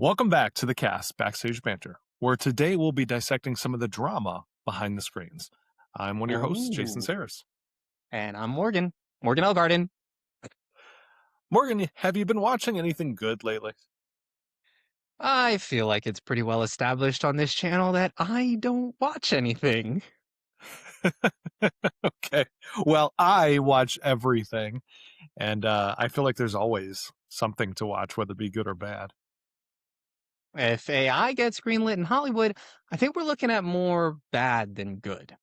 Welcome back to the cast, Backstage Banter, where today we'll be dissecting some of the drama behind the screens. I'm one of your hosts, Jason Ooh. Saris. And I'm Morgan Elgarden. Morgan, have you been watching anything good lately? I feel like it's pretty well established on this channel that I don't watch anything. Okay. Well, I watch everything, and I feel like there's always something to watch, whether it be good or bad. If AI gets greenlit in Hollywood, I think we're looking at more bad than good.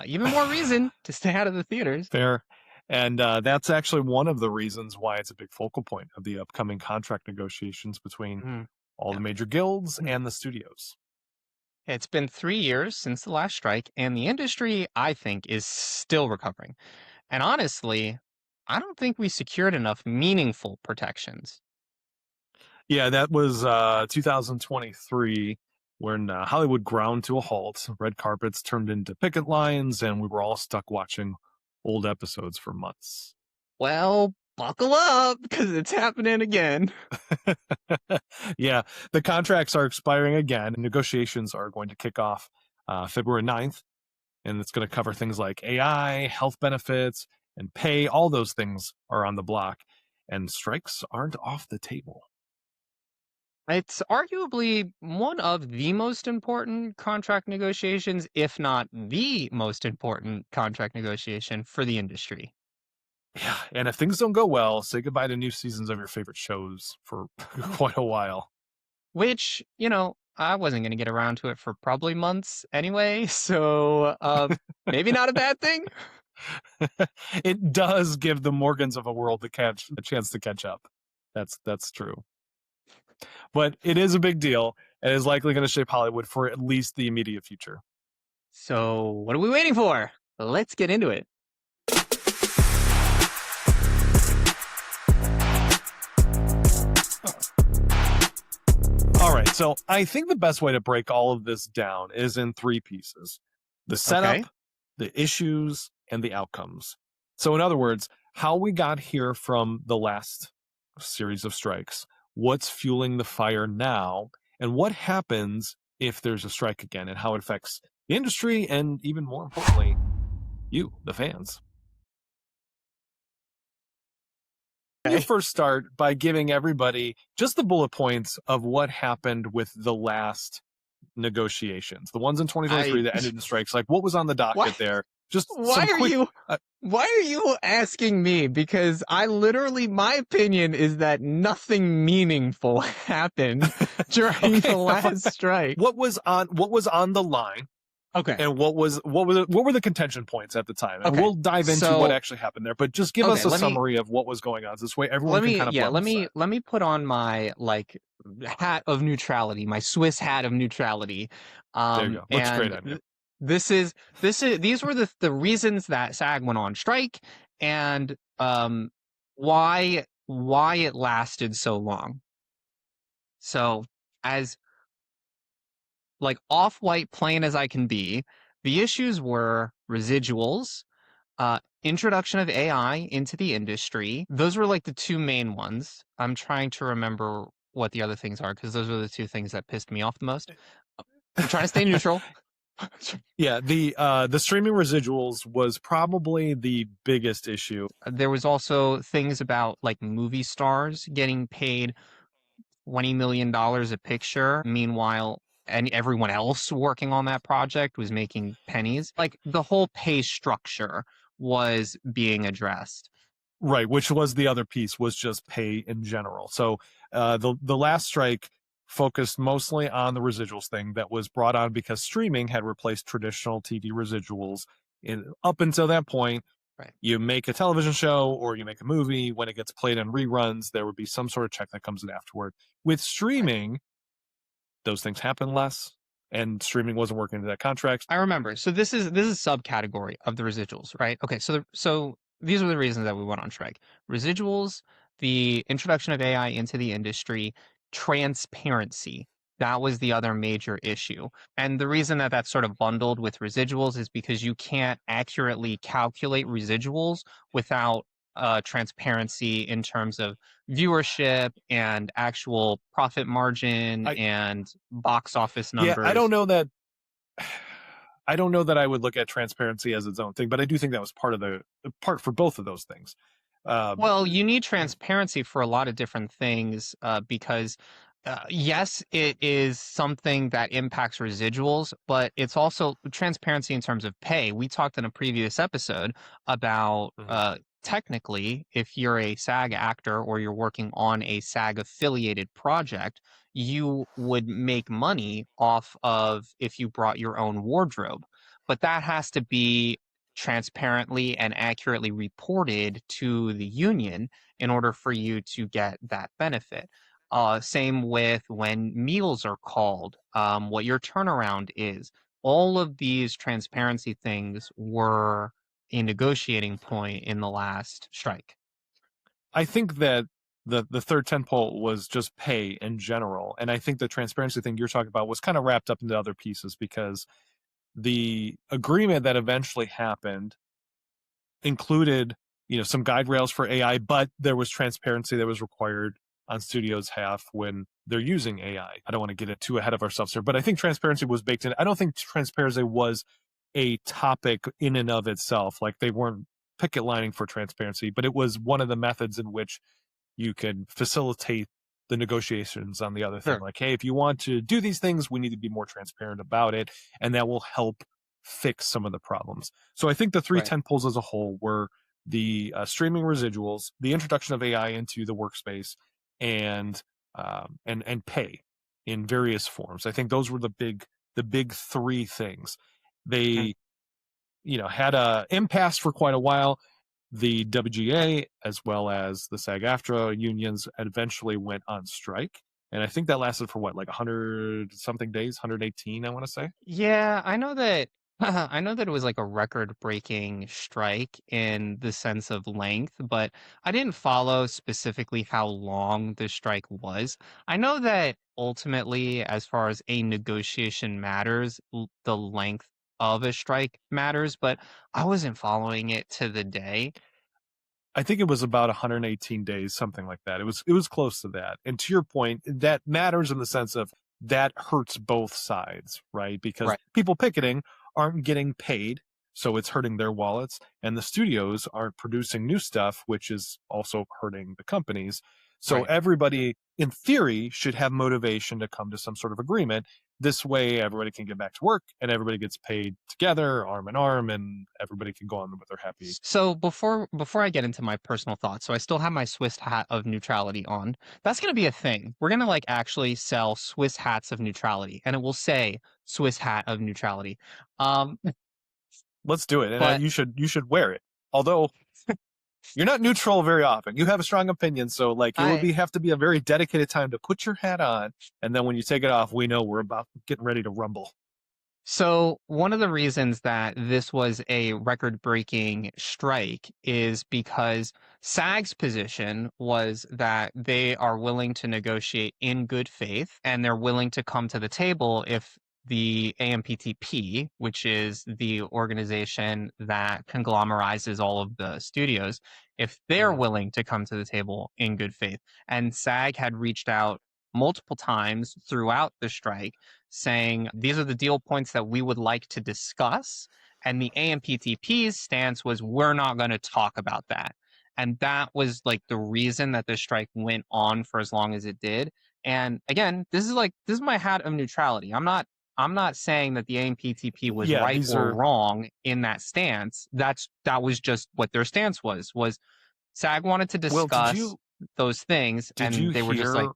Even more reason to stay out of the theaters. Fair. And that's actually one of the reasons why it's a big focal point of the upcoming contract negotiations between Mm, all yeah. the major guilds Mm. and the studios. It's been 3 years since the last strike, and the industry, I think, is still recovering. And honestly, I don't think we secured enough meaningful protections. Yeah, that was 2023 when Hollywood ground to a halt. Red carpets turned into picket lines, and we were all stuck watching old episodes for months. Well, buckle up, because it's happening again. Yeah, the contracts are expiring again. Negotiations are going to kick off February 9th, and it's going to cover things like AI, health benefits, and pay. All those things are on the block, and strikes aren't off the table. It's arguably one of the most important contract negotiations, if not the most important contract negotiation for the industry. Yeah, and if things don't go well, say goodbye to new seasons of your favorite shows for quite a while. Which, I wasn't going to get around to it for probably months anyway, so maybe not a bad thing. It does give the Morgans of a world a chance to catch up. That's true. But it is a big deal and is likely going to shape Hollywood for at least the immediate future. So, what are we waiting for? Let's get into it. All right, so I think the best way to break all of this down is in three pieces: the setup, Okay. the issues, and the outcomes. So, in other words, how we got here from the last series of strikes, what's fueling the fire now, and what happens if there's a strike again, and how it affects the industry, and even more importantly, you, the fans. You first start by giving everybody just the bullet points of what happened with the last negotiations, the ones in 2023 that ended in strikes. Like, what was on the docket there? Just Why some are quick. you? Why are you asking me? Because my opinion is that nothing meaningful happened during the last strike. What was on the line? Okay. And what were the contention points at the time? And Okay. we'll dive into what actually happened there. But just give us a summary of what was going on. This way, everyone can kind of let me put on my hat of neutrality, my Swiss hat of neutrality. There you go. Looks great on you. These were the reasons that SAG went on strike, and why it lasted so long. So, as off-white plain as I can be, the issues were residuals, introduction of AI into the industry. Those were the two main ones. I'm trying to remember what the other things are, because those were the two things that pissed me off the most. I'm trying to stay neutral. Yeah, the streaming residuals was probably the biggest issue. There was also things about movie stars getting paid $20 million a picture. Meanwhile, and everyone else working on that project was making pennies. The whole pay structure was being addressed. Right, which was the other piece, was just pay in general. So the last strike focused mostly on the residuals thing that was brought on because streaming had replaced traditional TV residuals. Up until that point, right, you make a television show or you make a movie. When it gets played on reruns, there would be some sort of check that comes in afterward. With streaming, those things happen less, and streaming wasn't working into that contract. I remember. So this is subcategory of the residuals, right? Okay, so these are the reasons that we went on strike. Residuals, the introduction of AI into the industry, transparency. That was the other major issue. And the reason that that's sort of bundled with residuals is because you can't accurately calculate residuals without transparency in terms of viewership and actual profit margin I and box office Yeah, I don't numbers. know that I don't know that I would look at transparency as its own thing, but I do think that was part of the part for both of those things. Um, Well, you need transparency for a lot of different things because, yes, it is something that impacts residuals, but it's also transparency in terms of pay. We talked in a previous episode about Mhm. technically, if you're a SAG actor or you're working on a SAG affiliated project, you would make money off of if you brought your own wardrobe. But that has to be transparently and accurately reported to the union in order for you to get that benefit. Same with when meals are called, what your turnaround is. All of these transparency things were a negotiating point in the last strike. I think that the third tentpole was just pay in general, and I think the transparency thing you're talking about was kind of wrapped up into other pieces because the agreement that eventually happened included, some guide rails for AI, but there was transparency that was required on studios' half when they're using AI. I don't want to get it too ahead of ourselves here, but I think transparency was baked in. I don't think transparency was a topic in and of itself. Like they weren't picket lining for transparency, but it was one of the methods in which you can facilitate the negotiations on the other thing. Sure. Like, hey, if you want to do these things, we need to be more transparent about it, and that will help fix some of the problems. So I think the three Right. tent poles as a whole were the streaming residuals, the introduction of AI into the workspace, and and pay in various forms. I think those were the big three things. Mm. They had a impasse for quite a while. The WGA as well as the SAG-AFTRA unions eventually went on strike, and I think that lasted for what, like 100 something days, 118, I want to say. Yeah, I know that I know that it was like a record-breaking strike in the sense of length, but I didn't follow specifically how long the strike was. I know that ultimately, as far as a negotiation matters, the length of a strike matters, but I wasn't following it to the day. I think it was about 118 days, something like that. It was close to that. And to your point, that matters in the sense of that hurts both sides, right? Because Right. people picketing aren't getting paid, so it's hurting their wallets, and the studios aren't producing new stuff, which is also hurting the companies. So Right. everybody, in theory, should have motivation to come to some sort of agreement. This way, everybody can get back to work, and everybody gets paid together, arm in arm, and everybody can go on with their happy. So before I get into my personal thoughts, so I still have my Swiss hat of neutrality on. That's gonna be a thing. We're gonna like actually sell Swiss hats of neutrality, and it will say Swiss hat of neutrality. Um, Let's do it, and but you should wear it. Although you're not neutral very often, you have a strong opinion, so like it would I be have to be a very dedicated time to put your hat on, and then when you take it off, we know we're about getting ready to rumble. So, one of the reasons that this was a record-breaking strike is because SAG's position was that they are willing to negotiate in good faith and they're willing to come to the table if the AMPTP, which is the organization that conglomerizes all of the studios, if they're Mhm. willing to come to the table in good faith. And SAG had reached out multiple times throughout the strike saying these are the deal points that we would like to discuss. And the AMPTP's stance was we're not going to talk about that. And that was like the reason that the strike went on for as long as it did. And again, this is my hat of neutrality. I'm not saying that the AMPTP was Yeah, right these or are. wrong in that stance. That was just what their stance was SAG wanted to Well, did discuss you those things did you and they were just like, hear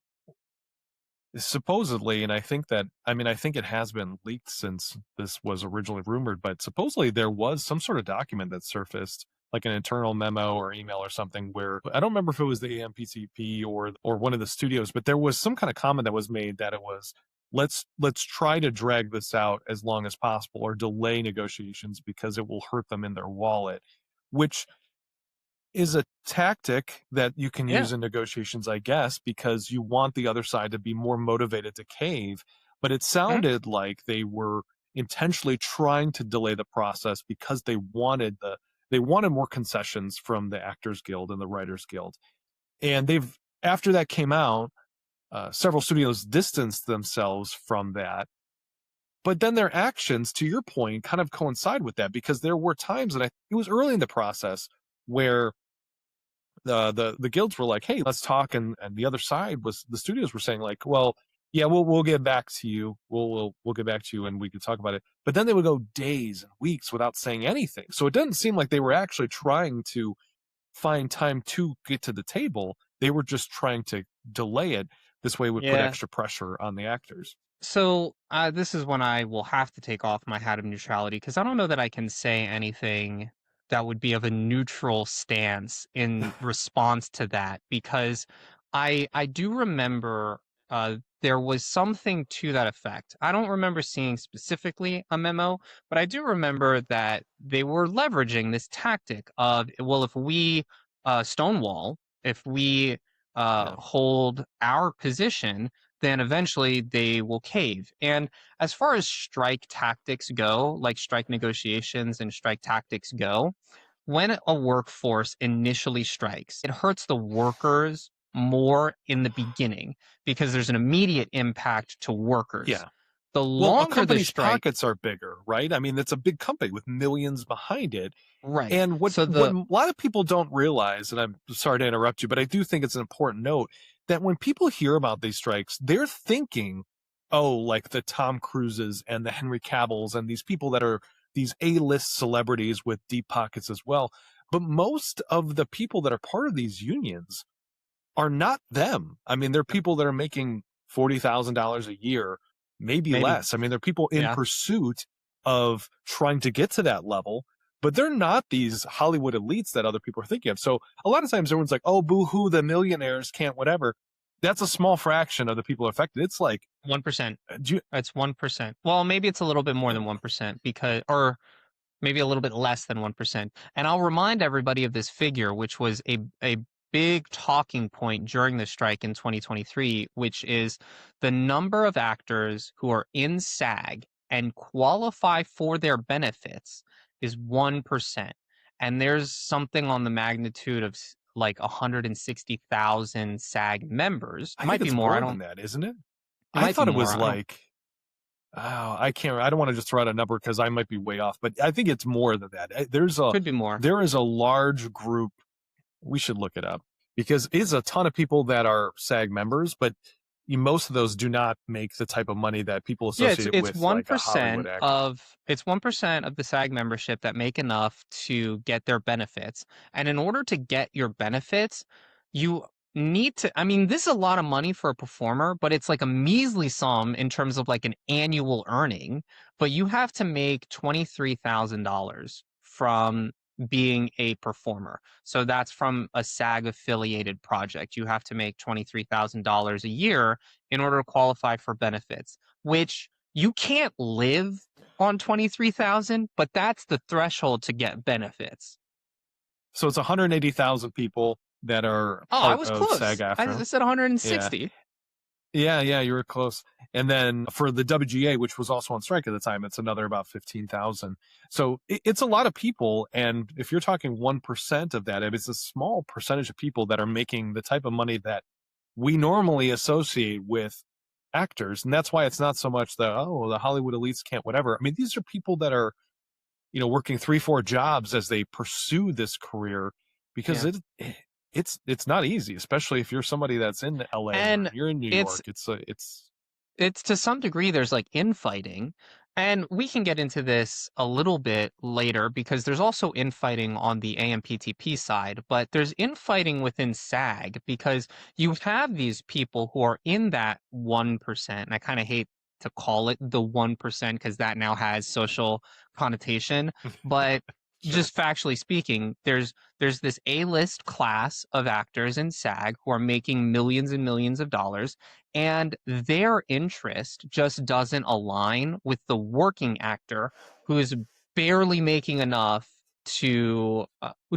supposedly, and I think it has been leaked since this was originally rumored, but supposedly there was some sort of document that surfaced, like an internal memo or email or something, where I don't remember if it was the AMPCP or one of the studios, but there was some kind of comment that was made that it was, let's try to drag this out as long as possible or delay negotiations because it will hurt them in their wallet, which is a tactic that you can yeah. use in negotiations, I guess, because you want the other side to be more motivated to cave. But it Mhm. sounded like they were intentionally trying to delay the process because they wanted they wanted more concessions from the Actors Guild and the Writers Guild. And they've after that came out, several studios distanced themselves from that. But then their actions, to your point, kind of coincide with that because there were times that it was early in the process where the guilds were like, "Hey, let's talk," and the other side was the studios were saying like, "Well, yeah, we'll get back to you. We'll get back to you, and we can talk about it." But then they would go days and weeks without saying anything. So it doesn't seem like they were actually trying to find time to get to the table. They were just trying to delay it. This way would put Yeah. extra pressure on the actors. So this is when I will have to take off my hat of neutrality because I don't know that I can say anything that would be of a neutral stance in response to that because I do remember there was something to that effect. I don't remember seeing specifically a memo, but I do remember that they were leveraging this tactic of, well, if we stonewall, if we Yeah. hold our position, then eventually they will cave. And as far as strike tactics go, like strike negotiations and strike tactics go, when a workforce initially strikes, it hurts the workers more in the beginning because there's an immediate impact to workers. Yeah. The Well, a longer the company's strike, pockets are bigger, right? I mean, it's a big company with millions behind it. right. And So what the a lot of people don't realize, and I'm sorry to interrupt you, but I do think it's an important note that when people hear about these strikes, they're thinking, oh, like the Tom Cruises and the Henry Cavills and these people that are these A-list celebrities with deep pockets as well. But most of the people that are part of these unions are not them. I mean, they're people that are making $40,000 a year, maybe maybe, less. I mean, they're people in yeah, pursuit of trying to get to that level, but they're not these Hollywood elites that other people are thinking of. So a lot of times everyone's like, oh, boo hoo, the millionaires can't, whatever. That's a small fraction of the people affected. It's like, 1%. do you, That's 1%. Well, maybe it's a little bit more than 1% because, or maybe a little bit less than 1%. And I'll remind everybody of this figure, which was a big talking point during the strike in 2023, which is the number of actors who are in SAG and qualify for their benefits is 1%. And there's something on the magnitude of like 160,000 SAG members. It I think might be it's more. more than that, isn't it? It I might be thought it more. was I don't, like, oh, I don't want to just throw out a number because I might be way off, but I think it's more than that. could be more. There is a large group. We should look it up because it's a ton of people that are SAG members, but most of those do not make the type of money that people Yeah, associate it it's with, like a Hollywood 1% actor. of it's 1% of the SAG membership that make enough to get their benefits. And in order to get your benefits, you need to, I mean, this is a lot of money for a performer, but it's like a measly sum in terms of like an annual earning. But you have to make $23,000 from being a performer. So that's from a SAG affiliated project. You have to make $23,000 a year in order to qualify for benefits, which you can't live on 23,000, but that's the threshold to get benefits. So it's 180,000 people that are Oh, I part was of close. I SAG-AFTRA. said Yeah. 160. Yeah, you were close. And then for the WGA, which was also on strike at the time, it's another about 15,000. So it's a lot of people. And if you're talking 1% of that, it's a small percentage of people that are making the type of money that we normally associate with actors. And that's why it's not so much the, oh, the Hollywood elites can't, whatever. I mean, these are people that are, working 3, 4 jobs as they pursue this career because Yeah. it's not easy, especially if you're somebody that's in LA or And you're in New it's York. it's to some degree there's like infighting, and we can get into this a little bit later because there's also infighting on the AMPTP side, but there's infighting within SAG because you have these people who are in that 1%, and I kind of hate to call it the 1% because that now has social connotation, but Sure. just factually speaking, there's this A-list class of actors in SAG who are making millions and millions of dollars, and their interest just doesn't align with the working actor who is barely making enough to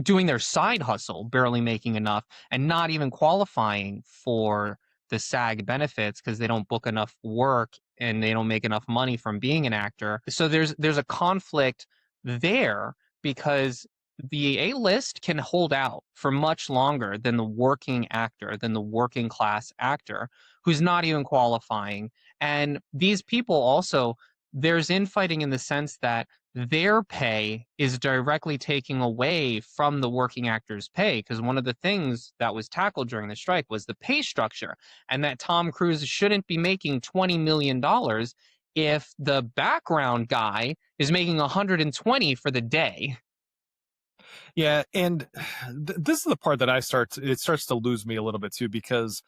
doing their side hustle, barely making enough, and not even qualifying for the SAG benefits because they don't book enough work and they don't make enough money from being an actor. So there's a conflict there because the A-list can hold out for much longer than the working actor, than the working class actor who's not even qualifying. And these people also, there's infighting in the sense that their pay is directly taking away from the working actor's pay. Because one of the things that was tackled during the strike was the pay structure, and that Tom Cruise shouldn't be making $20 million if the background guy is making 120 for the day. Yeah, and this is the part that it starts to lose me a little bit too, because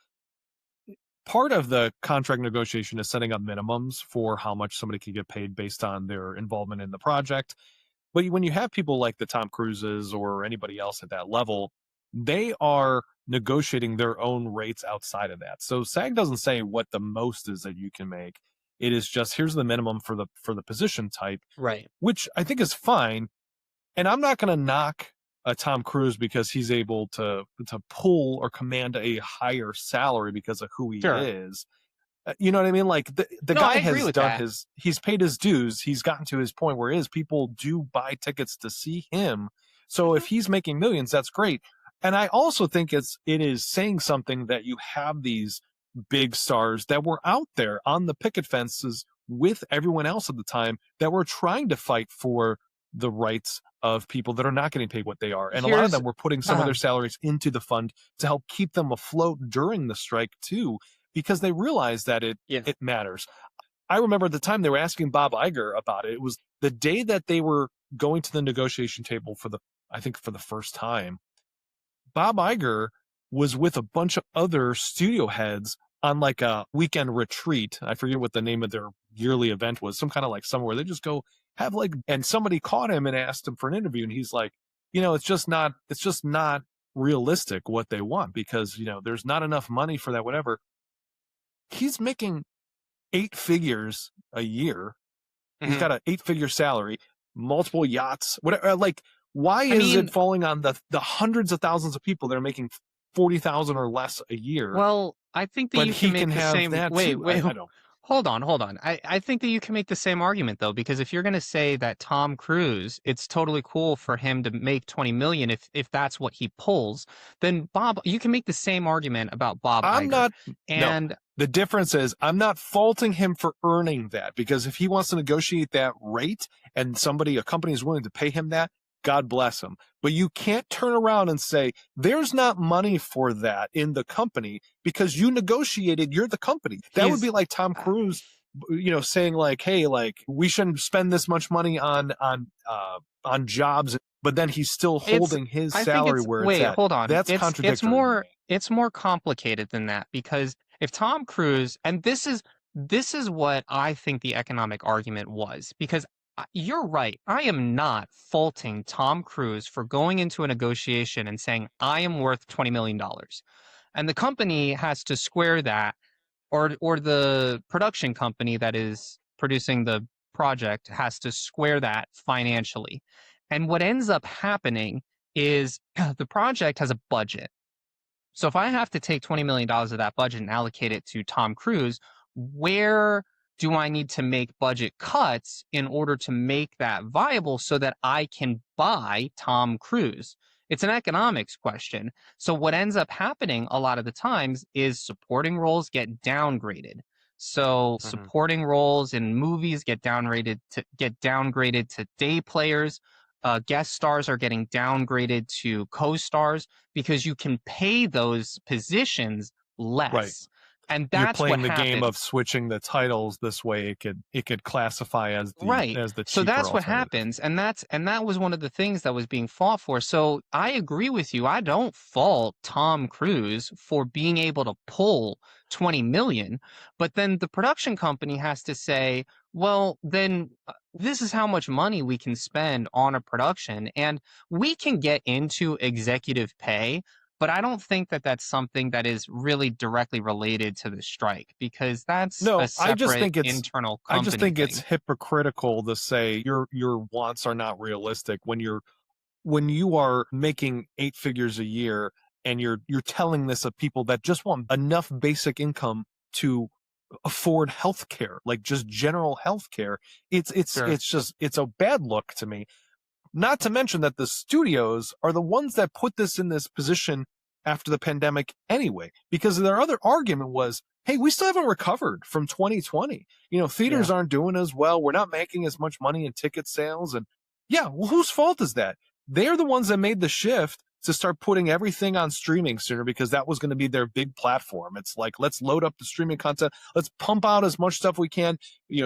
part of the contract negotiation is setting up minimums for how much somebody can get paid based on their involvement in the project. But when you have people like the Tom Cruises or anybody else at that level, they are negotiating their own rates outside of that. So SAG doesn't say what the most is that you can make. It is just, here's the minimum for the position type, Right. which I think is fine. And I'm not going to knock a Tom Cruise because he's able to pull or command a higher salary because of who he Sure. is. You know what I mean? Like the No, I guy agree has with done that. he's paid his dues. He's gotten to his point where his people do buy tickets to see him. So if Mhm. he's making millions, that's great. And I also think it is saying something that you have these big stars that were out there on the picket fences with everyone else at the time that were trying to fight for the rights of people that are not getting paid what they are. And a lot of Here's them were putting some of their salaries into the fund to help keep them afloat during the strike too, because they realized that yeah. it matters. I remember at the time they were asking Bob Iger about it. It was the day that they were going to the negotiation table I think for the first time. Bob Iger was with a bunch of other studio heads on like a weekend retreat. I forget what the name of their yearly event was, some kind of like somewhere they just go have like, and somebody caught him and asked him for an interview. And he's like, it's just not realistic what they want because, there's not enough money for that, whatever. He's making 8 figures a year. He's Mhm. got an 8 figure salary, multiple yachts, whatever. Like, why I is it mean, falling on the hundreds of thousands of people that are making 40,000 or less a year? well, I think that But you can he make can the have same. that Wait, too. wait, I don't. hold on, hold on. I think that you can make the same argument though, because if you're going to say that Tom Cruise, it's totally cool for him to make 20 million if that's what he pulls, then Bob, you can make the same argument about Bob I'm Iger. not. No, And the difference is I'm not faulting him for earning that because if he wants to negotiate that rate and a company is willing to pay him that, God bless him. But you can't turn around and say there's not money for that in the company because you negotiated. You're the company. That would be he's like Tom uh, Cruise, saying like, "Hey, like we shouldn't spend this much money on jobs," but then he's still It's holding his I think salary it's where it's wait, at. hold on. That's contradictory to me. It's more complicated than that because if Tom Cruise, and this is what I think the economic argument was, because you're right. I am not faulting Tom Cruise for going into a negotiation and saying I am worth $20 million. And the company has to square that, or the production company that is producing the project has to square that financially. And what ends up happening is the project has a budget. So if I have to take $20 million of that budget and allocate it to Tom Cruise, where do I need to make budget cuts in order to make that viable so that I can buy Tom Cruise? It's an economics question. So what ends up happening a lot of the times is supporting roles get downgraded. So Mhm. supporting roles in movies get downgraded to day players. Guest stars are getting downgraded to co-stars because you can pay those positions Right. less. And You're that's what playing the game happens. of switching the titles this way it could classify as Right. the So cheaper that's what alternative. happens. And that was one of the things that was being fought for. So I agree with you. I don't fault Tom Cruise for being able to pull 20 million, but then the production company has to say, well, then this is how much money we can spend on a production. And we can get into executive pay, but I don't think that that's something that is really directly related to the strike because that's a No, separate internal I just company think it's thing. hypocritical to say your wants are not realistic when you are making 8 figures a year and you're telling this of people that just want enough basic income to afford health care, like just general health care. It's Sure. it's just it's a bad look to me. Not to mention that the studios are the ones that put this in this position after the pandemic anyway, because their other argument was, hey, we still haven't recovered from 2020. Theaters Yeah. aren't doing as well. We're not making as much money in ticket sales. And yeah, well, whose fault is that? They're the ones that made the shift to start putting everything on streaming sooner, because that was going to be their big platform. It's like, let's load up the streaming content. Let's pump out as much stuff we can,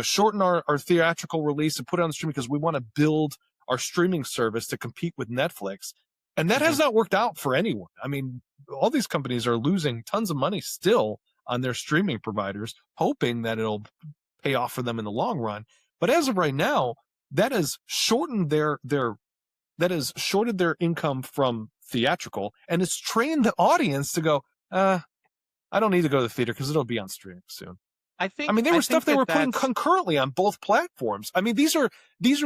shorten our theatrical release and put it on the streaming, because we want to build our streaming service to compete with Netflix. And that has Mhm. not worked out for anyone. I mean, all these companies are losing tons of money still on their streaming providers, hoping that it'll pay off for them in the long run. But as of right now, that has shortened their income from theatrical, and it's trained the audience to go, I don't need to go to the theater because it'll be on streaming soon. I I think mean, they I were stuff think they that were putting that's concurrently on both platforms. I mean, these are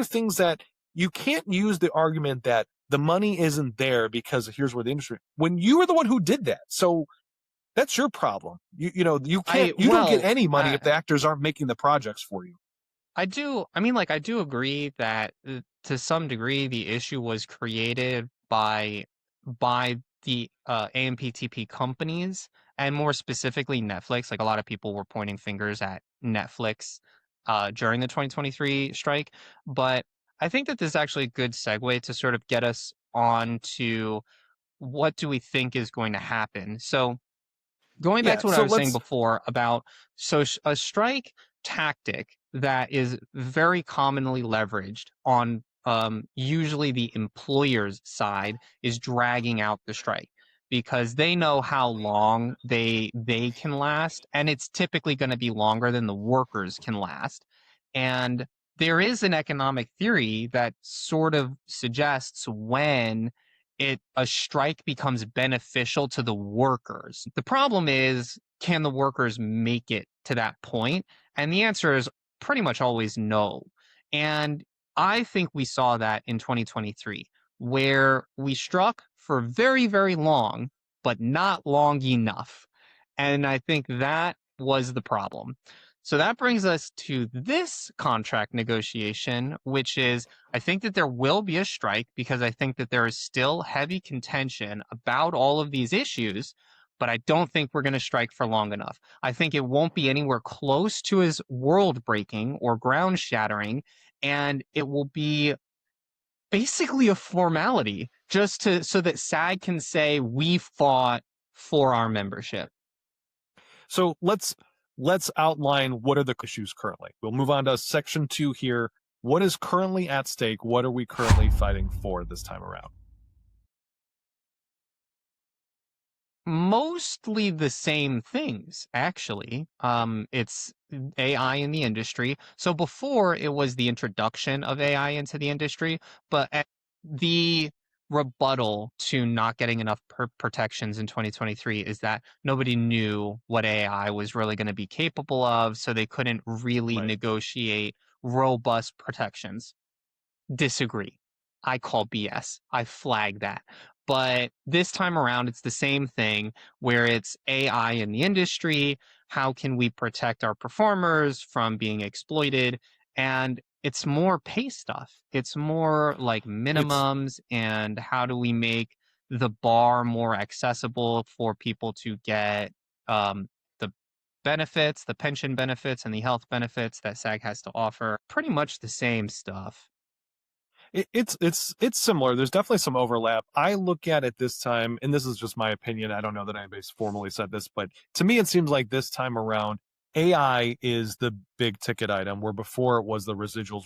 things that you can't use the argument that the money isn't there because here's where the industry, when you were the one who did that. So that's your problem. You don't get any money if the actors aren't making the projects for you. I do agree that to some degree the issue was created by the AMPTP companies, and more specifically Netflix. Like, a lot of people were pointing fingers at Netflix during the 2023 strike, but I think that this is actually a good segue to sort of get us on to what do we think is going to happen. So, going back Yeah. to what I So was saying let's, before about a strike tactic that is very commonly leveraged on usually the employer's side is dragging out the strike, because they know how long they can last, and it's typically going to be longer than the workers can last. And there is an economic theory that sort of suggests when a strike becomes beneficial to the workers. The problem is, can the workers make it to that point? And the answer is pretty much always no. And I think we saw that in 2023, where we struck for very, very long, but not long enough. And I think that was the problem. So that brings us to this contract negotiation, which is, I think that there will be a strike because I think that there is still heavy contention about all of these issues, but I don't think we're going to strike for long enough. I think it won't be anywhere close to as world breaking or ground shattering, and it will be basically a formality just so that SAG can say we fought for our membership. so let's outline what are the issues currently. We'll move on to section 2 here. What is currently at stake? What are we currently fighting for this time around? Mostly the same things, actually. It's AI in the industry. So before, it was the introduction of AI into the industry, but the rebuttal to not getting enough protections in 2023 is that nobody knew what AI was really going to be capable of, so they couldn't really Right. negotiate robust protections. Disagree. I call BS. I flag that. But this time around, it's the same thing, where it's AI in the industry. How can we protect our performers from being exploited? And it's more pay stuff. It's more like It's minimums, and how do we make the bar more accessible for people to get the benefits, the pension benefits, and the health benefits that SAG has to offer. Pretty much the same stuff. it's similar. There's definitely some overlap. I look at it this time, and this is just my opinion. I don't know that anybody's formally said this, but to me, it seems like this time around, AI is the big ticket item, where before it was the residuals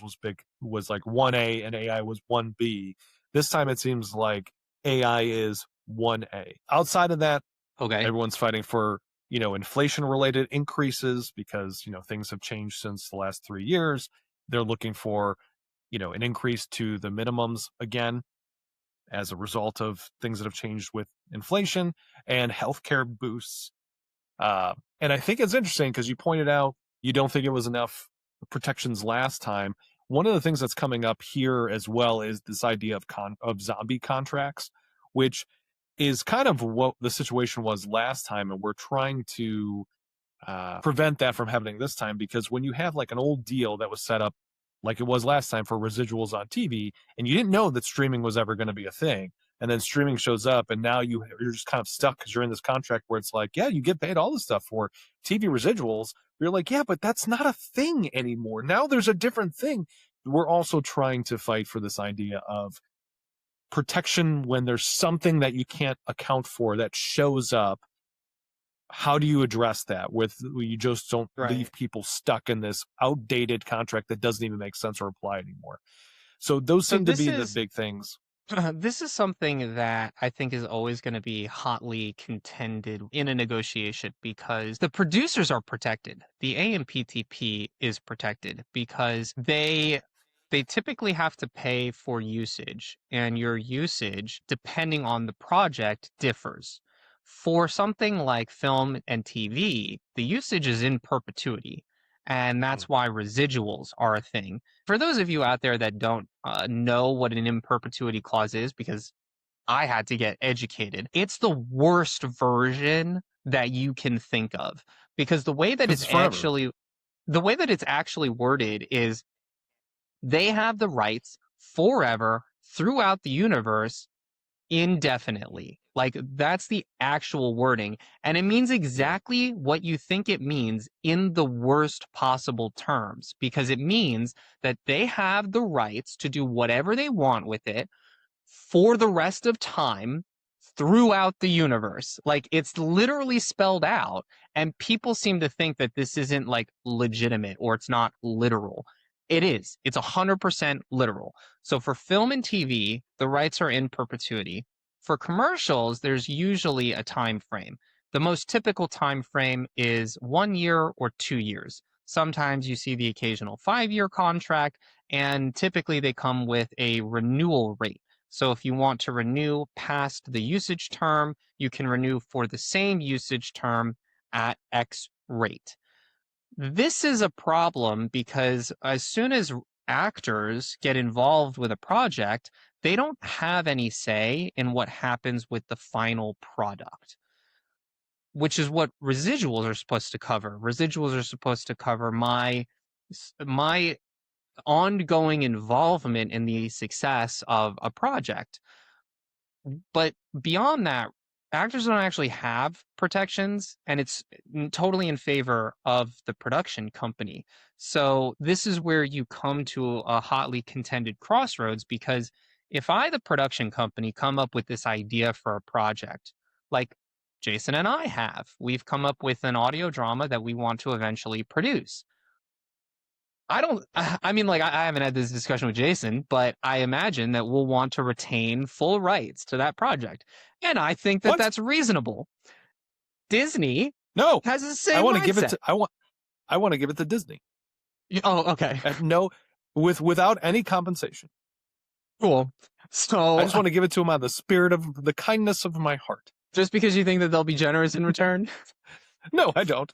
was like 1A and AI was 1B. This time it seems like AI is 1A. Outside of that, Okay. everyone's fighting for, inflation related increases because, things have changed since the last 3 years. They're looking for, an increase to the minimums again as a result of things that have changed with inflation and healthcare boosts. And I think it's interesting because you pointed out you don't think it was enough protections last time. One of the things that's coming up here as well is this idea of zombie contracts, which is kind of what the situation was last time, and we're trying to prevent that from happening this time, because when you have like an old deal that was set up like it was last time for residuals on TV, and you didn't know that streaming was ever going to be a thing. And then streaming shows up, and now you're just kind of stuck because you're in this contract where it's like, yeah, you get paid all this stuff for TV residuals. You're like, yeah, but that's not a thing anymore. Now there's a different thing. We're also trying to fight for this idea of protection when there's something that you can't account for that shows up. How do you address that with you just don't Right. leave people stuck in this outdated contract that doesn't even make sense or apply anymore? So those So seem to this be the is big things. this is something that I think is always going to be hotly contended in a negotiation because the producers are protected. The AMPTP is protected because they typically have to pay for usage, and your usage, depending on the project, differs. For something like film and TV, the usage is in perpetuity, and Mm. that's why residuals are a thing. For those of you out there that don't know what an in perpetuity clause is, because I had to get educated, it's the worst version that you can think of because Because it's forever. the way that it's actually worded is they have the rights forever throughout the universe indefinitely. Like that's the actual wording. And it means Yeah. exactly what you think it means in the worst possible terms, because it means that they have the rights to do whatever they want with it for the rest of time throughout the universe. Like it's literally spelled out, and people seem to think that this isn't like legitimate or it's not literal. It is. It's 100% literal. So for film and TV, the rights are in perpetuity. For commercials, there's usually a time frame. The most typical time frame is 1 year or 2 years. Sometimes you see the occasional 5 year contract, and typically they come with a renewal rate. So if you want to renew past the usage term, you can renew for the same usage term at X rate. This is a problem because as soon as actors get involved with a project, they don't have any say in what happens with the final product, which is what residuals are supposed to cover. Residuals are supposed to cover my ongoing involvement in the success of a project. But beyond that, actors don't actually have protections, and it's totally in favor of the production company. So this is where you come to a hotly contended crossroads because if I, the production company, come up with this idea for a project, like Jason and I have, we've come up with an audio drama that we want to eventually produce. I don't, I mean, like, I haven't had this discussion with Jason, but I imagine that we'll want to retain full rights to that project. And I think that What? that's reasonable. Disney No. has the I same want to give it mindset. to I want to give it to Disney. Oh, okay. At no without any compensation. Cool. I So just want to give it to him out of the spirit of the kindness of my heart. just because you think that they'll be generous in return? No, I don't.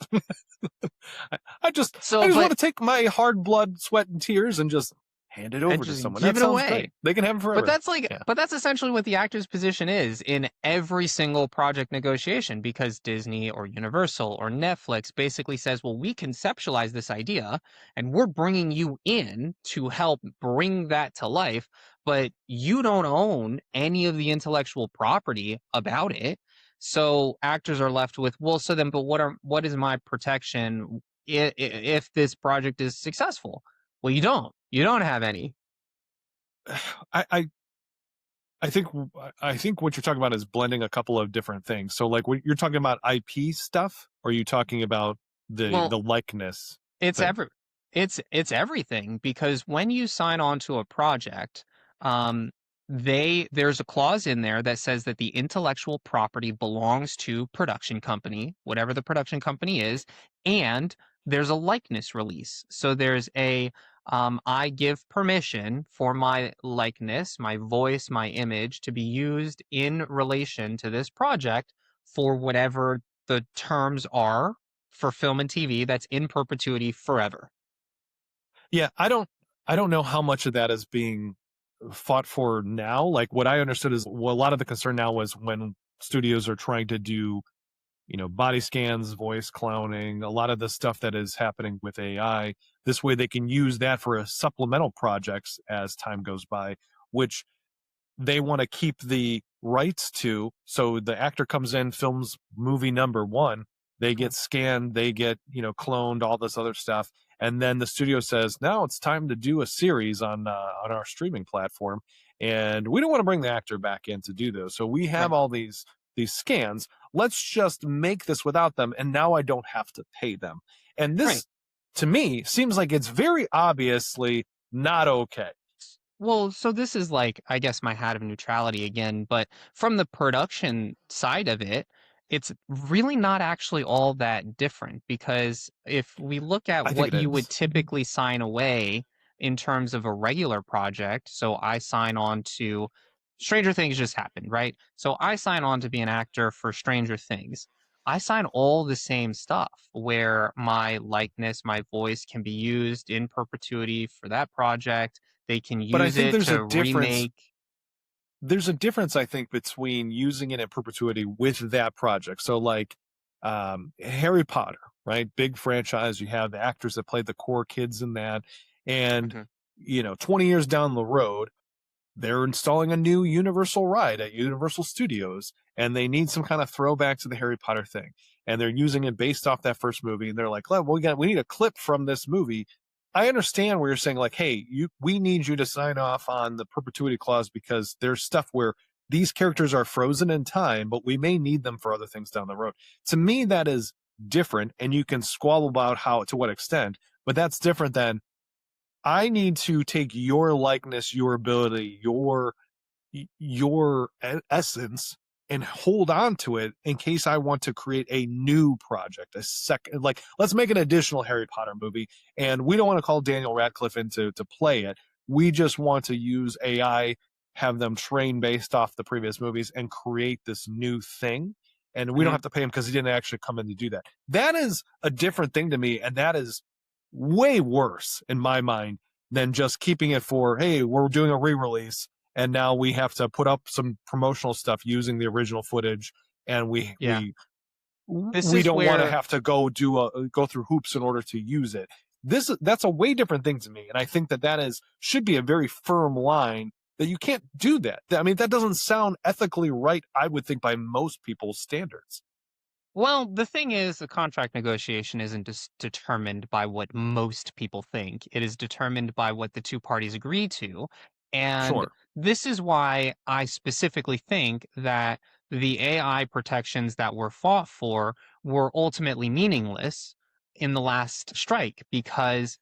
I just So, want but, to take my hard blood, sweat, and tears and just hand it and over to just someone. give That it sounds great. away. They can have it But forever. that's like, Yeah. but that's essentially what the actor's position is in every single project negotiation because Disney or Universal or Netflix basically says, well, we conceptualize this idea and we're bringing you in to help bring that to life, but you don't own any of the intellectual property about it. So actors are left with, well, so then, but what is my protection if this project is successful? Well, you don't have any. I I think I think what you're talking about is blending a couple of different things. So like what you're talking about IP stuff, or are you talking about Well, the likeness It's thing? every it's everything because when you sign on to a project, um, there's a clause in there that says that the intellectual property belongs to production company, whatever the production company is, and there's a likeness release. So there's a I give permission for my likeness, my voice, my image to be used in relation to this project for whatever the terms are for film and TV that's in perpetuity forever. Yeah, I don't know how much of that is being fought for now. Like what I understood is well, a lot of the concern now was when studios are trying to do body scans, voice cloning, a lot of the stuff that is happening with AI. This way they can use that for a supplemental projects as time goes by, which they want to keep the rights to. So the actor comes in, films movie number one, they get scanned, they get, cloned, all this other stuff. And then the studio says, now it's time to do a series on our streaming platform. And we don't want to bring the actor back in to do those. So we have Right. all these scans. Let's just make this without them. And now I don't have to pay them. And Right. this, to me, seems like it's very obviously not okay. Well, so this is like, I guess, my hat of neutrality again, but from the production side of it, it's really not actually all that different because if we look at I think what it you would is. typically sign away in terms of a regular project, so I sign on to Stranger Things just happened, right? So I sign on to be an actor for Stranger Things. I sign all the same stuff where my likeness, my voice can be used in perpetuity for that project. They can But I use think it to remake. there's a difference, I think, between using it in perpetuity with that project. So, like Harry Potter, right? Big franchise. You have the actors that played the core kids in that, and Mhm. 20 years down the road, they're installing a new Universal ride at Universal Studios, and they need some kind of throwback to the Harry Potter thing, and they're using it based off that first movie. And they're like, "Well, we need a clip from this movie." I understand where you're saying, like, "Hey, we need you to sign off on the perpetuity clause because there's stuff where these characters are frozen in time, but we may need them for other things down the road." To me, that is different, and you can squabble about how to what extent, but that's different than I need to take your likeness, your ability, your essence and hold on to it in case I want to create a new project, a second, like let's make an additional Harry Potter movie. And we don't want to call Daniel Radcliffe in to play it. We just want to use AI, have them train based off the previous movies and create this new thing. And we don't Mhm. have to pay him because he didn't actually come in to do that. That is a different thing to me. And that is way worse in my mind than just keeping it for, hey, we're doing a re-release and now we have to put up some promotional stuff using the original footage, and we Yeah. we This we is don't want to where have to go through hoops in order to use it. That's a way different thing to me, and I think that is should be a very firm line that you can't do that. I mean, that doesn't sound ethically right, I would think, by most people's standards. Well, the thing is, the contract negotiation isn't just determined by what most people think. It is determined by what the two parties agree to. And Sure. this is why I specifically think that the AI protections that were fought for were ultimately meaningless in the last strike, because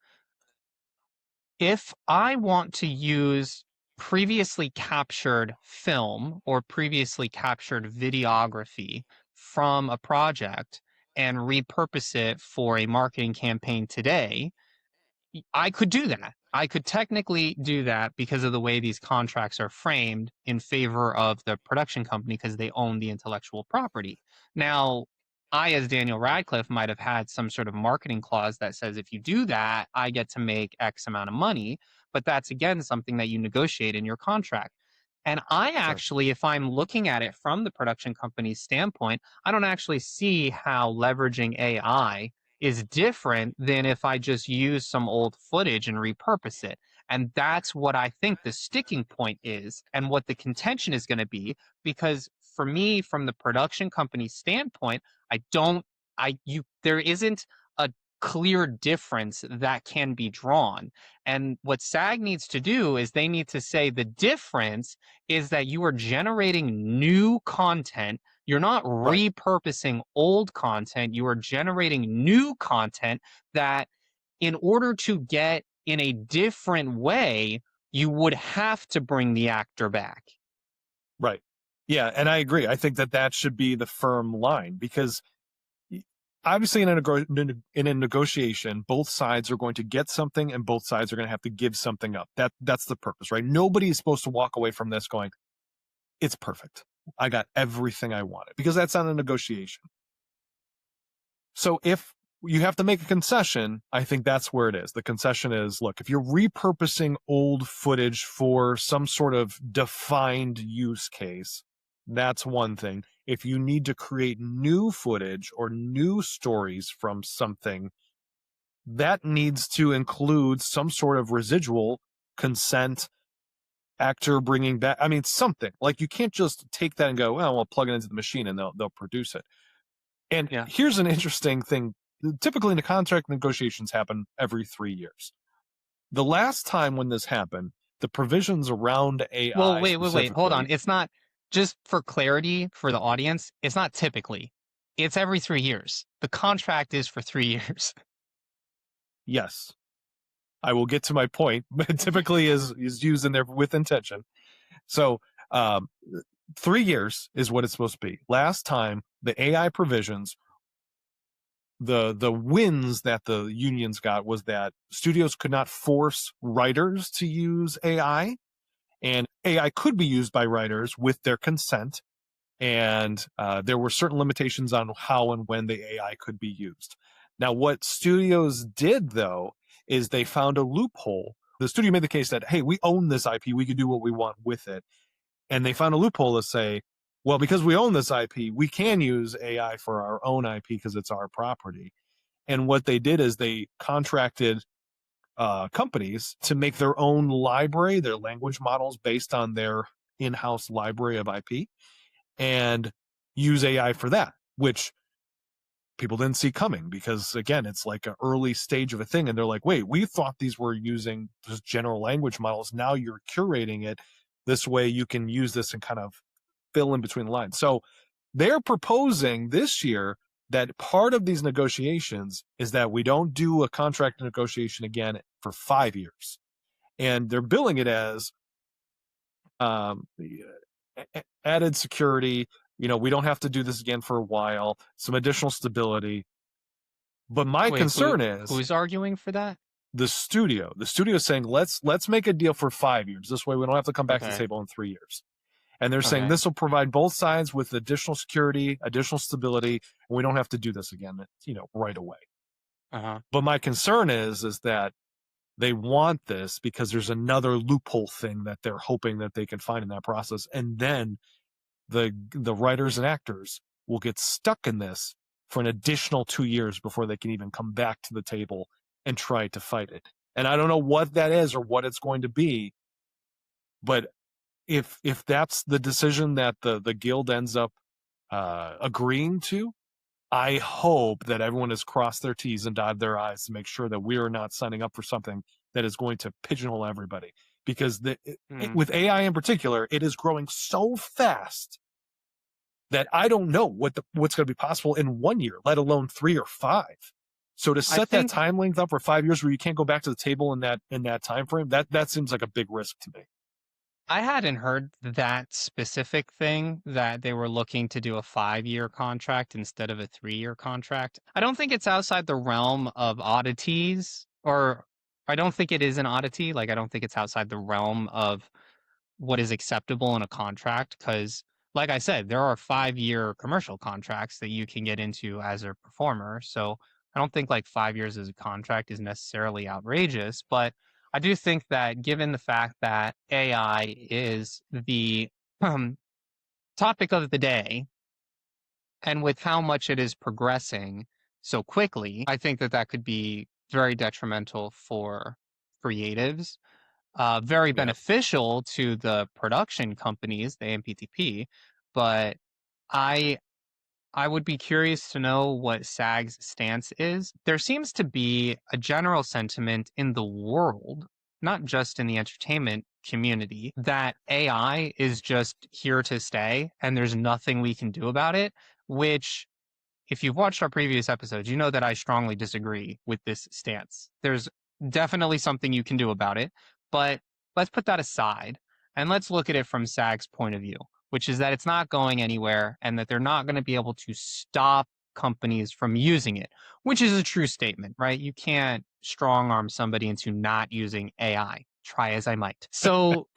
if I want to use previously captured film or previously captured videography from a project and repurpose it for a marketing campaign today, I could do that. I could technically do that because of the way these contracts are framed in favor of the production company because they own the intellectual property. Now, I, as Daniel Radcliffe, might have had some sort of marketing clause that says if you do that, I get to make X amount of money. But that's again something that you negotiate in your contract. And I Sure. actually, if I'm looking at it from the production company's standpoint, I don't actually see how leveraging AI is different than if I just use some old footage and repurpose it. And that's what I think the sticking point is and what the contention is going to be. Because for me, from the production company's standpoint, I don't, there isn't a clear difference that can be drawn. And what SAG needs to do is they need to say the difference is that you are generating new content. You're not Right. repurposing old content. You are generating new content that, in order to get in a different way, you would have to bring the actor back. Right. Yeah, and I agree. I think that should be the firm line because obviously in a negotiation, both sides are going to get something and both sides are going to have to give something up. That's the purpose, right? Nobody is supposed to walk away from this going, it's perfect. I got everything I wanted because that's not a negotiation. So if you have to make a concession, I think that's where it is. The concession is, look, if you're repurposing old footage for some sort of defined use case, that's one thing. If you need to create new footage or new stories from something, that needs to include some sort of residual consent, actor bringing back. I mean, something like you can't just take that and go, well, we'll plug it into the machine and they'll produce it. And Yeah. here's an interesting thing. Typically, the contract negotiations happen every 3 years. The last time when this happened, the provisions around Well, AI wait. Hold on. specifically, It's not, just for clarity for the audience, it's not typically. It's every 3 years. The contract is for 3 years. yes, I will get to my point, but typically is used in there with intention. So, 3 years is what it's supposed to be. Last time, the AI provisions, the wins that the unions got was that studios could not force writers to use AI, and AI could be used by writers with their consent. And there were certain limitations on how and when the AI could be used. Now, what studios did, though, is they found a loophole. The studio made the case that, hey, we own this IP, we can do what we want with it. And they found a loophole to say, well, because we own this IP, we can use AI for our own IP because it's our property. And what they did is they contracted companies to make their own library, their language models based on their in-house library of IP, and use AI for that, which people didn't see coming because, again, it's like an early stage of a thing. And they're like, wait, we thought these were using just general language models. Now you're curating it this way. You can use this and kind of fill in between the lines. So they're proposing this year that part of these negotiations is that we don't do a contract negotiation again for 5 years. And they're billing it as um, added security. We don't have to do this again for a while, some additional stability. But my Wait, concern is who's arguing for that? the studio. The studio is saying, let's make a deal for 5 years. This way we don't have to come back to the Okay. table in 3 years. And they're saying Okay. this will provide both sides with additional security, additional stability, and we don't have to do this again, right away. Uh-huh. But my concern is that they want this because there's another loophole thing that they're hoping that they can find in that process. And then the writers and actors will get stuck in this for an additional 2 years before they can even come back to the table and try to fight it. And I don't know what that is or what it's going to be, but if that's the decision that the guild ends up agreeing to, I hope that everyone has crossed their T's and dotted their I's to make sure that we are not signing up for something that is going to pigeonhole everybody. Because Hmm. with AI in particular, it is growing so fast that I don't know what's going to be possible in 1 year, let alone 3 or 5. So to I set that think time length up for 5 years where you can't go back to the table in that time frame, that seems like a big risk to me. I hadn't heard that specific thing that they were looking to do a 5-year contract instead of a 3-year contract. I don't think it's outside the realm of oddities, or I don't think it is an oddity. Like, I don't think it's outside the realm of what is acceptable in a contract. Because, like I said, there are 5-year commercial contracts that you can get into as a performer. So I don't think like 5 years as a contract is necessarily outrageous, but I do think that given the fact that AI is the um, topic of the day, and with how much it is progressing so quickly, I think that that could be very detrimental for creatives, very Yeah. beneficial to the production companies, the AMPTP, but I I would be curious to know what SAG's stance is. There seems to be a general sentiment in the world, not just in the entertainment community, that AI is just here to stay and there's nothing we can do about it, which, if you've watched our previous episodes, you know that I strongly disagree with this stance. There's definitely something you can do about it, but let's put that aside and let's look at it from SAG's point of view, which is that it's not going anywhere and that they're not going to be able to stop companies from using it, which is a true statement, right? You can't strong arm somebody into not using AI. Try as I might. So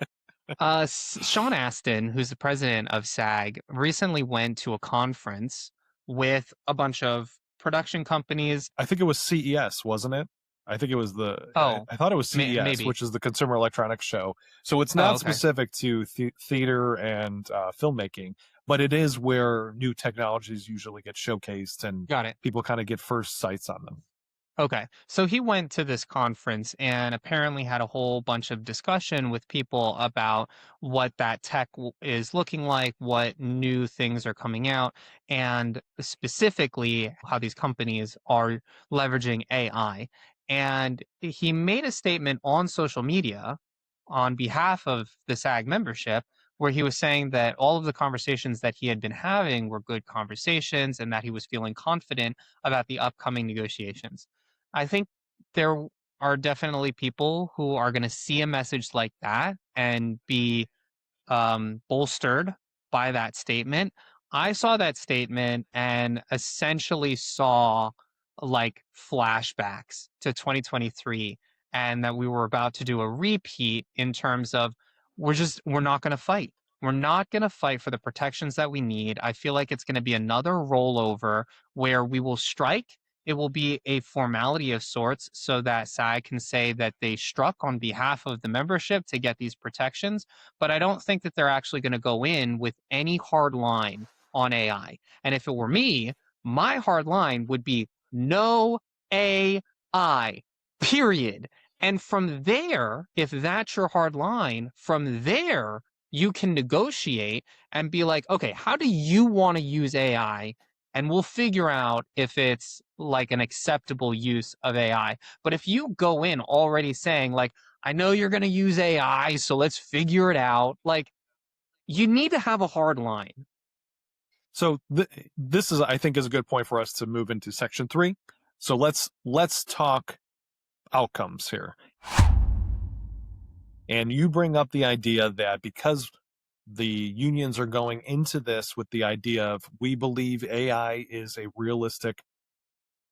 Sean Astin, who's the president of SAG, recently went to a conference with a bunch of production companies. I think it was CES, wasn't it? I think it was Oh, I thought it was CES, maybe. which is the Consumer Electronics Show. So it's Oh, not okay. specific to theater and filmmaking, but it is where new technologies usually get showcased and Got it. people kind of get first sights on them. Okay. So he went to this conference and apparently had a whole bunch of discussion with people about what that is looking like, what new things are coming out, and specifically how these companies are leveraging AI. And he made a statement on social media on behalf of the SAG membership where he was saying that all of the conversations that he had been having were good conversations and that he was feeling confident about the upcoming negotiations. I think there are definitely people who are going to see a message like that and be bolstered by that statement. I saw that statement and essentially saw like flashbacks to 2023 and that we were about to do a repeat in terms of we're not going to fight. We're not going to fight for the protections that we need. I feel like it's going to be another rollover where we will strike. It will be a formality of sorts so that SAG can say that they struck on behalf of the membership to get these protections, but I don't think that they're actually going to go in with any hard line on AI. And if it were me, my hard line would be no AI, period. And from there, if that's your hard line, from there, you can negotiate and be like, okay, how do you want to use AI? And we'll figure out if it's like an acceptable use of AI. But if you go in already saying, like, I know you're going to use AI, so let's figure it out. Like, you need to have a hard line. So this is, I think, is a good point for us to move into section 3. So let's talk outcomes here. And you bring up the idea that because the unions are going into this with the idea of we believe AI is a realistic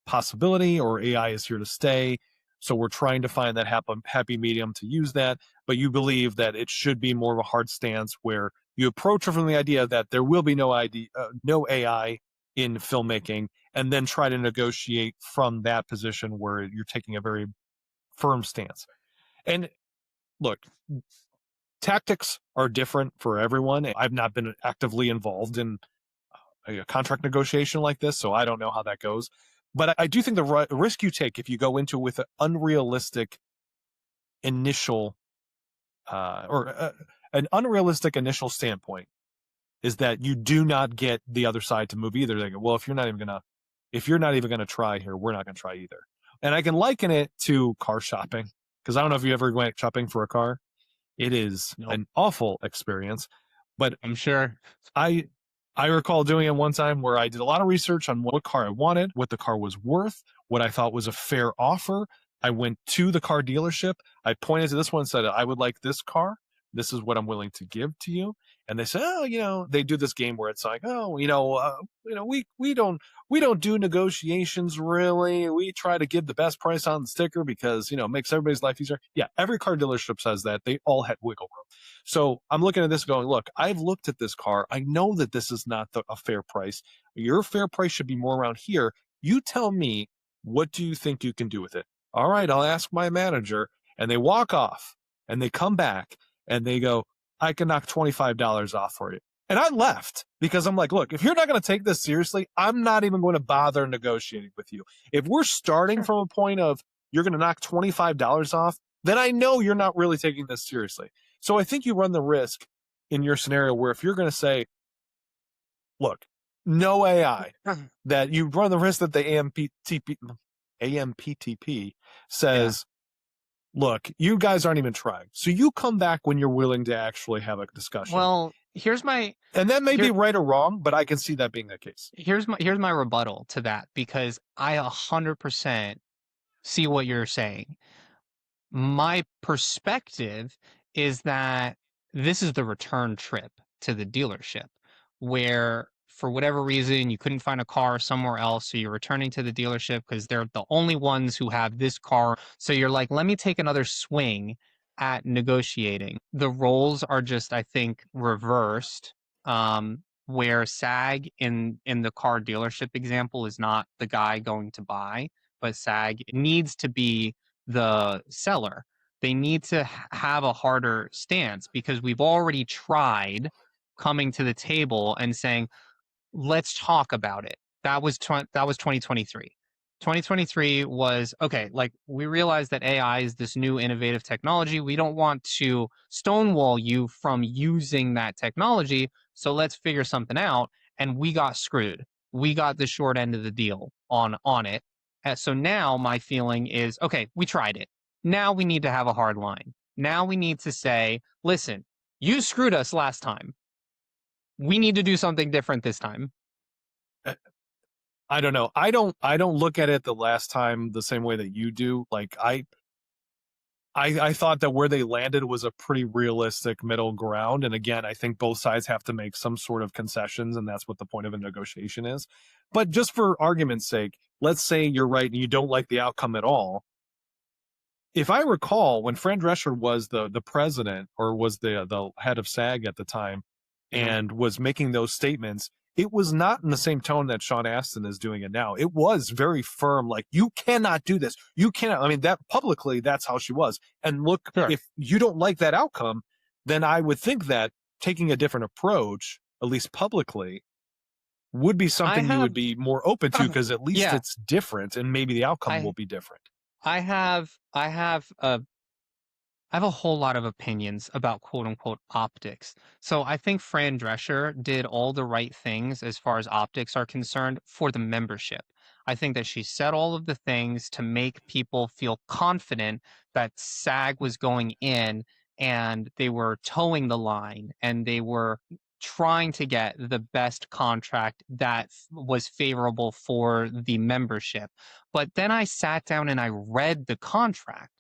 possibility or AI is here to stay. So we're trying to find that happy medium to use that. But you believe that it should be more of a hard stance where you approach it from the idea that there will be no AI in filmmaking, and then try to negotiate from that position where you're taking a very firm stance. And look, tactics are different for everyone. I've not been actively involved in a contract negotiation like this, so I don't know how that goes. But I do think the risk you take if you go into with an unrealistic initial an unrealistic initial standpoint is that you do not get the other side to move either. They go, well, if you're not even gonna try here, we're not gonna try either. And I can liken it to car shopping because I don't know if you ever went shopping for a car. It is Nope. an awful experience, but I'm sure. I I recall doing it one time where I did a lot of research on what car I wanted, what the car was worth, what I thought was a fair offer. I went to the car dealership. I pointed to this one and said, I would like this car. This is what I'm willing to give to you. And they said, oh, they do this game where it's like, oh, we don't do negotiations really. We try to give the best price on the sticker because it makes everybody's life easier. Yeah, every car dealership says that. They all had wiggle room. So I'm looking at this going, look, I've looked at this car. I know that this is not a fair price. Your fair price should be more around here. You tell me, what do you think you can do with it? All right, I'll ask my manager. And they walk off and they come back and they go, I can knock $25 off for you. And I left because I'm like, look, if you're not going to take this seriously, I'm not even going to bother negotiating with you. If we're starting from a point of you're going to knock $25 off, then I know you're not really taking this seriously. So I think you run the risk in your scenario where if you're going to say, look, no AI, that you run the risk that the AMPTP says, look, you guys aren't even trying. So you come back when you're willing to actually have a discussion. Well, and that may be right or wrong, but I can see that being the case. here's my rebuttal to that because I 100% see what you're saying. My perspective is that this is the return trip to the dealership where for whatever reason you couldn't find a car somewhere else, so you're returning to the dealership because they're the only ones who have this car, so you're like, let me take another swing at negotiating. The roles are just, I think, reversed, where SAG in the car dealership example is not the guy going to buy, but SAG needs to be the seller. They need to have a harder stance because we've already tried coming to the table and saying, let's talk about it. That was 2023. 2023 was okay, like we realized that AI is this new innovative technology. We don't want to stonewall you from using that technology, so let's figure something out. And we got screwed. We got the short end of the deal on it. So now my feeling is okay, we tried it. Now we need to have a hard line. Now we need to say, listen, you screwed us last time. We need to do something different this time. I don't know. I don't look at it the last time the same way that you do. Like I thought that where they landed was a pretty realistic middle ground. And again, I think both sides have to make some sort of concessions, and that's what the point of a negotiation is. But just for argument's sake, let's say you're right and you don't like the outcome at all. If I recall, when Fran Drescher was the president or was the head of SAG at the time and was making those statements, it was not in the same tone that Sean Astin is doing it now. It was very firm, like, you cannot do this. You cannot. I mean, that publicly, that's how she was. And look, Sure. if you don't like that outcome, then I would think that taking a different approach, at least publicly, would be something you would be more open to because at least Yeah. it's different and maybe the outcome will be different. I have a whole lot of opinions about quote unquote optics. So I think Fran Drescher did all the right things as far as optics are concerned for the membership. I think that she said all of the things to make people feel confident that SAG was going in and they were towing the line and they were trying to get the best contract that was favorable for the membership. But then I sat down and I read the contract.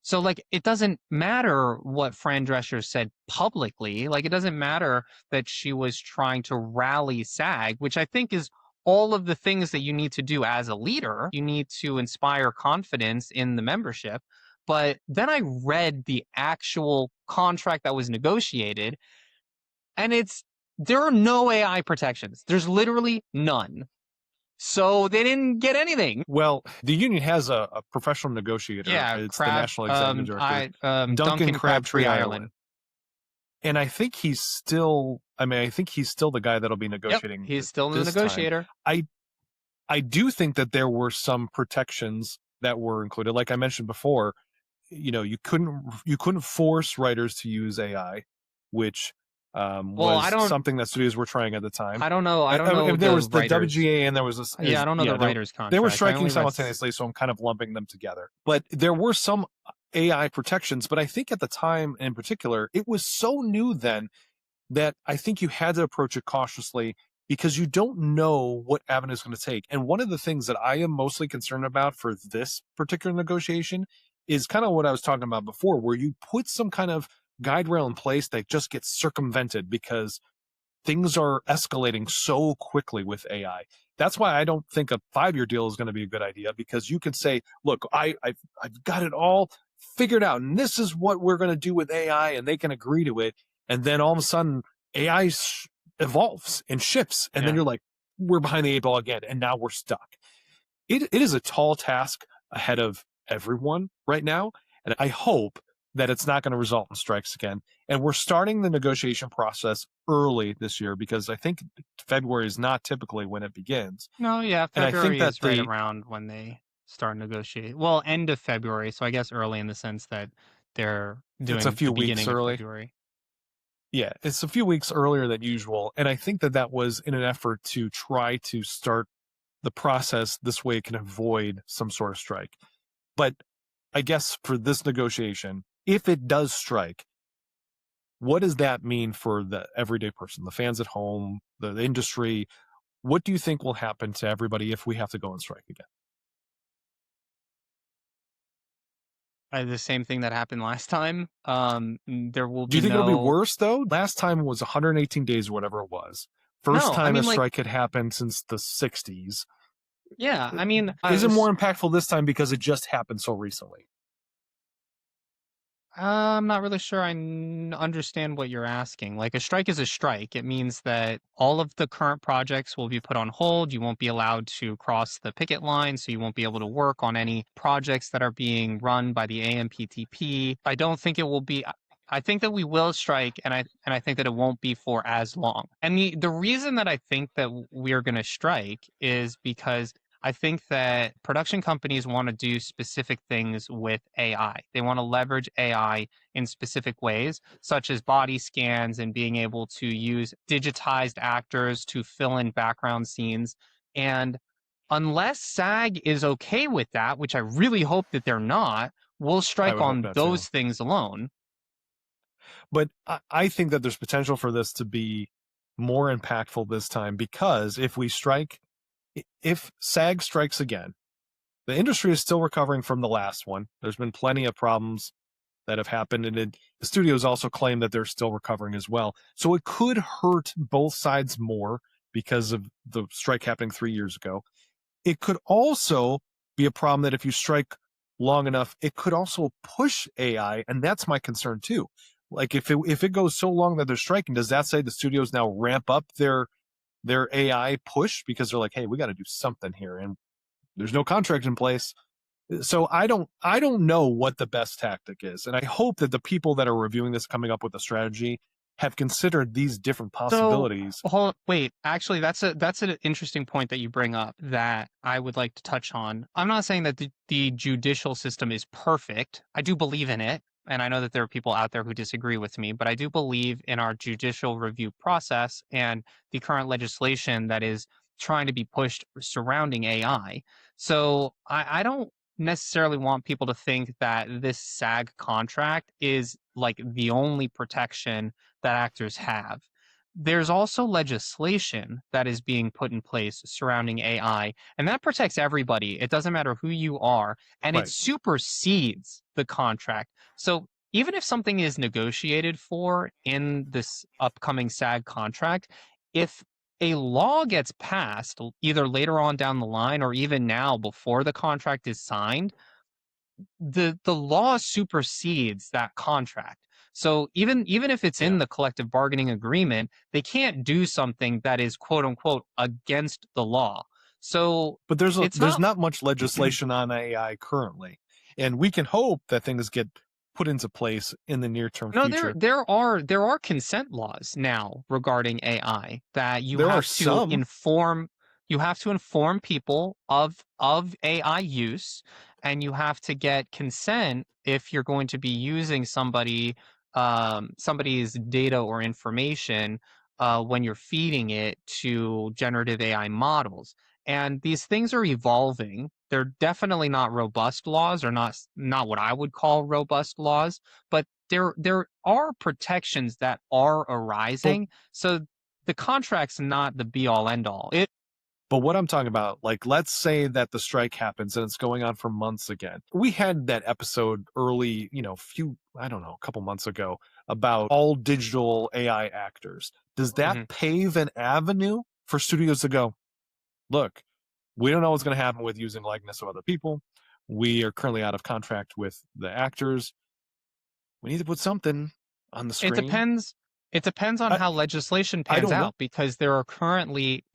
So, like, it doesn't matter what Fran Drescher said publicly. Like, it doesn't matter that she was trying to rally SAG, which I think is all of the things that you need to do as a leader. You need to inspire confidence in the membership. But then I read the actual contract that was negotiated, and there are no AI protections. There's literally none. So they didn't get anything. Well, the union has a professional negotiator. Yeah, It's the national executive director, Duncan Crabtree Ireland. And I think he's still, I think he's still the guy that'll be negotiating. Yep, he's still the negotiator. I do think that there were some protections that were included. Like I mentioned before, you couldn't force writers to use AI, which was something that studios were trying at the time. I don't know. There was the WGA and there was I don't know the writers' contract. They were striking simultaneously, so I'm kind of lumping them together. But there were some AI protections, but I think at the time in particular, it was so new then that I think you had to approach it cautiously because you don't know what avenue is going to take. And one of the things that I am mostly concerned about for this particular negotiation is kind of what I was talking about before, where you put some kind of guide rail in place that just gets circumvented because things are escalating so quickly with AI. That's why I don't think a 5-year deal is going to be a good idea, because you could say, look, I've got it all figured out, and this is what we're going to do with AI, and they can agree to it. And then all of a sudden, AI evolves and shifts, and then you're like, we're behind the 8 ball again, and now we're stuck. It is a tall task ahead of everyone right now, and I hope that it's not going to result in strikes again. And we're starting the negotiation process early this year because I think February is not typically when it begins. No, yeah, February is right around when they start negotiating. Well, end of February, so I guess early in the sense that they're doing it's a few the weeks beginning early. Of February. Yeah, it's a few weeks earlier than usual. And I think that was in an effort to try to start the process this way it can avoid some sort of strike. But I guess for this negotiation, if it does strike, what does that mean for the everyday person, the fans at home, the industry? What do you think will happen to everybody if we have to go on strike again? The same thing that happened last time. There will be. Do you think it'll be worse though? Last time was 118 days or whatever it was. First time a strike had happened since the 60s. Yeah, I mean, is it more impactful this time because it just happened so recently? I'm not really sure I understand what you're asking. Like, a strike is a strike. It means that all of the current projects will be put on hold. You won't be allowed to cross the picket line, so you won't be able to work on any projects that are being run by the AMPTP. I don't think it will be. I think that we will strike, and I think that it won't be for as long. And the reason that I think that we're going to strike is because I think that production companies want to do specific things with AI. They want to leverage AI in specific ways, such as body scans and being able to use digitized actors to fill in background scenes. And unless SAG is okay with that, which I really hope that they're not, we'll I strike would hope on not too. those things alone. But I think that there's potential for this to be more impactful this time because if we strike, if SAG strikes again, the industry is still recovering from the last one. There's been plenty of problems that have happened, and the studios also claim that they're still recovering as well. So it could hurt both sides more because of the strike happening 3 years ago. It could also be a problem that if you strike long enough, it could also push AI, and that's my concern too. Like if it goes so long that they're striking, does that say the studios now ramp up their AI push because they're like, hey, we got to do something here, and there's no contract in place. So I don't know what the best tactic is, and I hope that the people that are reviewing this coming up with a strategy have considered these different So, possibilities. wait, actually, that's an interesting point that you bring up that I would like to touch on. I'm not saying that the judicial system is perfect. I do believe in it, and I know that there are people out there who disagree with me, but I do believe in our judicial review process and the current legislation that is trying to be pushed surrounding AI. So I don't necessarily want people to think that this SAG contract is like the only protection that actors have. There's also legislation that is being put in place surrounding AI, and that protects everybody. It doesn't matter who you are, and it Right. supersedes the contract. So even if something is negotiated for in this upcoming SAG contract, if a law gets passed either later on down the line or even now before the contract is signed, the law supersedes that contract. So even if it's in Yeah. the collective bargaining agreement, they can't do something that is quote unquote against the law. So But there's it's there's not not much legislation on AI currently, and we can hope that things get put into place in the near term no, there future. there are consent laws now regarding AI that There are some. you have to inform people of AI use, and you have to get consent if you're going to be using somebody's data or information when you're feeding it to generative AI models. And these things are evolving. They're definitely not robust laws, or not what I would call robust laws, but there are protections that are But arising. So the contract's not the be all end all. but what I'm talking about, like, let's say that the strike happens and it's going on for months again. We had that episode early, I don't know, a couple months ago about all digital AI actors. Does that Mhm. pave an avenue for studios to go, look, we don't know what's going to happen with using likeness of other people. We are currently out of contract with the actors. We need to put something on the It screen. depends. It depends on I how legislation I pans don't know, out, because there are currently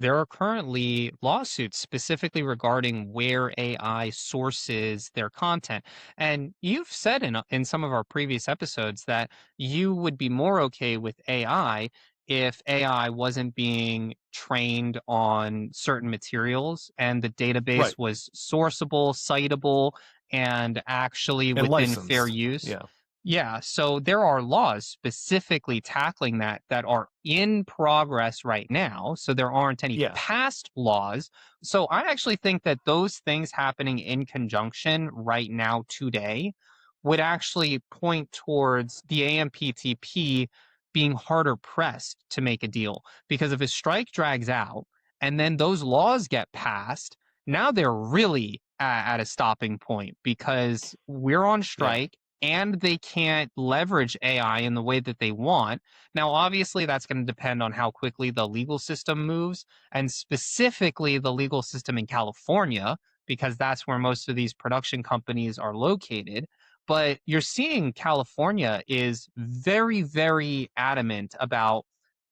lawsuits specifically regarding where AI sources their content. And you've said in some of our previous episodes that you would be more okay with AI if AI wasn't being trained on certain materials and the database right? was sourceable, citable, and actually And within fair licensed, use. yeah, Yeah, so there are laws specifically tackling that are in progress right now. So there aren't any yeah, past laws. So I actually think that those things happening in conjunction right now today would actually point towards the AMPTP being harder pressed to make a deal. Because if a strike drags out and then those laws get passed, now they're really at a stopping point because we're on yeah, strike and they can't leverage AI in the way that they want. Now, obviously, that's going to depend on how quickly the legal system moves, and specifically the legal system in California, because that's where most of these production companies are located. But you're seeing California is very, very adamant about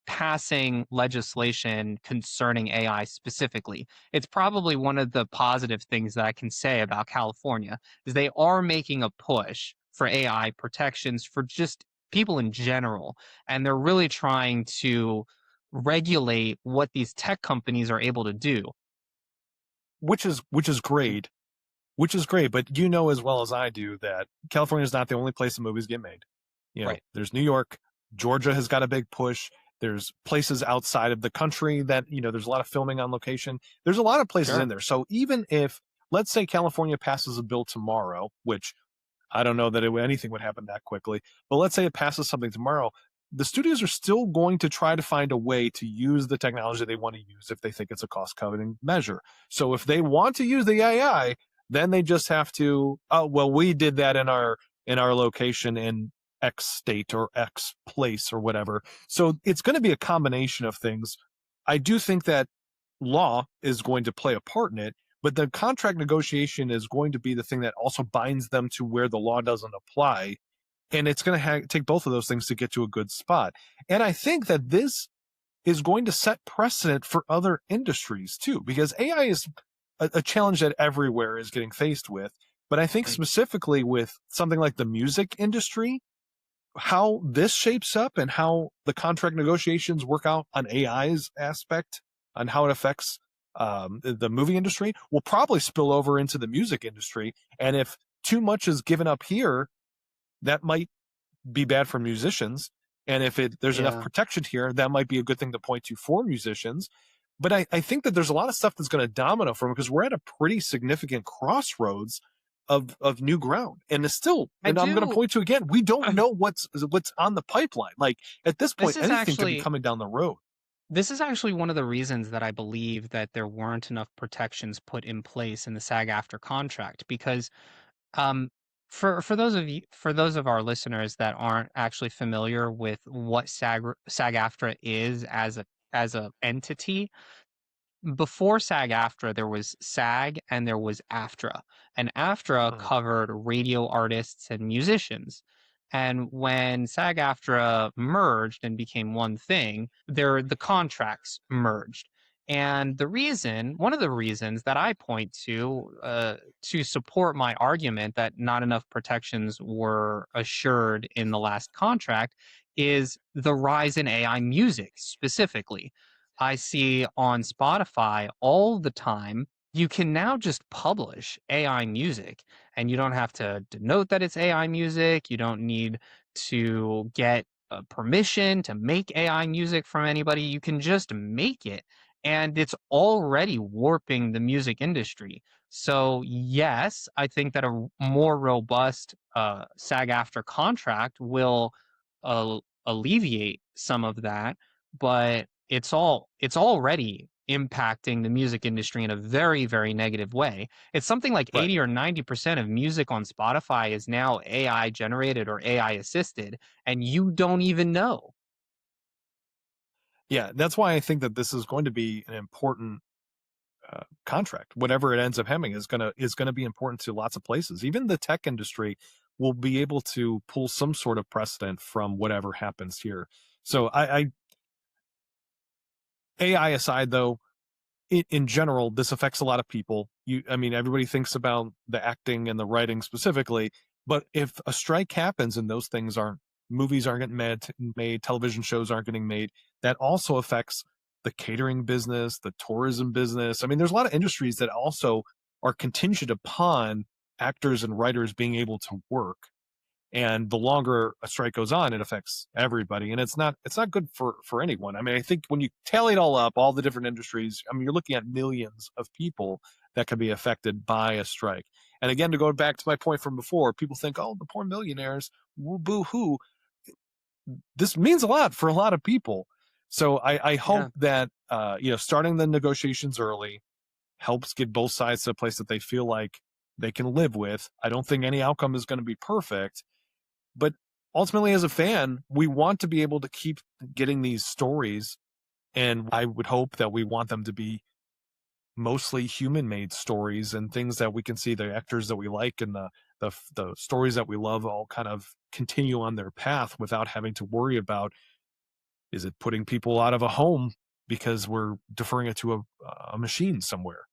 passing legislation concerning AI specifically. It's probably one of the positive things that I can say about California is they are making a push for AI protections for just people in general, and they're really trying to regulate what these tech companies are able to do. which is great. Which is great, but you know as well as I do that California is not the only place the movies get made. Right. There's New York, Georgia has got a big push. There's places outside of the country that, there's a lot of filming on location. There's a lot of places in Sure. there. So even if, let's say California passes a bill tomorrow, which I don't know that anything would happen that quickly. But let's say it passes something tomorrow. The studios are still going to try to find a way to use the technology they want to use if they think it's a cost cutting measure. So if they want to use the AI, then they just have to, oh, well, we did that in our location in X state or X place or whatever. So it's going to be a combination of things. I do think that law is going to play a part in it, but the contract negotiation is going to be the thing that also binds them to where the law doesn't apply. And it's going to take both of those things to get to a good spot. And I think that this is going to set precedent for other industries too, because AI is a challenge that everywhere is getting faced with. But I think Right. specifically with something like the music industry, how this shapes up and how the contract negotiations work out on AI's aspect on how it affects the movie industry will probably spill over into the music industry. And if too much is given up here, that might be bad for musicians. And if there's enough Yeah. protection here, that might be a good thing to point to for musicians. But I think that there's a lot of stuff that's going to domino from it because we're at a pretty significant crossroads of new ground. And it's still, I and I'm going to do. point to again, we don't know what's on the pipeline. Like at this This point, is anything could be actually coming down the road. this is actually one of the reasons that I believe that there weren't enough protections put in place in the SAG-AFTRA contract because Um, for those of our listeners that aren't actually familiar with what SAG-AFTRA is as a entity, before SAG-AFTRA, there was SAG and there was AFTRA, and AFTRA Mhm. covered radio artists and musicians. And when SAG-AFTRA merged and became one thing, the contracts merged. And one of the reasons that I point to support my argument that not enough protections were assured in the last contract is the rise in AI music specifically. I see on Spotify all the time, you can now just publish AI music and you don't have to denote that it's AI music. You don't need to get permission to make AI music from anybody. You can just make it. And it's already warping the music industry. So, yes, I think that a more robust SAG after contract will alleviate some of that, but it's already impacting the music industry in a very, very negative way. It's something like Right. 80 or 90% of music on Spotify is now AI generated or AI assisted, and you don't even know. Yeah. That's why I think that this is going to be an important contract. Whatever it ends up having is gonna be important to lots of places. Even the tech industry will be able to pull some sort of precedent from whatever happens here. So AI aside, though, in general, this affects a lot of people. I mean, everybody thinks about the acting and the writing specifically, but if a strike happens and those things aren't, movies aren't getting made, television shows aren't getting made, that also affects the catering business, the tourism business. I mean, there's a lot of industries that also are contingent upon actors and writers being able to work. And the longer a strike goes on, it affects everybody, and it's not good for anyone. I mean, I think when you tally it all up, all the different industries, I mean, you're looking at millions of people that could be affected by a strike. And again, to go back to my point from before, people think, oh, the poor millionaires, boo hoo. This means a lot for a lot of people. So I hope Yeah. that starting the negotiations early helps get both sides to a place that they feel like they can live with. I don't think any outcome is going to be perfect, but ultimately, as a fan, we want to be able to keep getting these stories. And I would hope that we want them to be mostly human made stories and things that we can see the actors that we like and the stories that we love all kind of continue on their path without having to worry about, is it putting people out of a home because we're deferring it to a machine somewhere.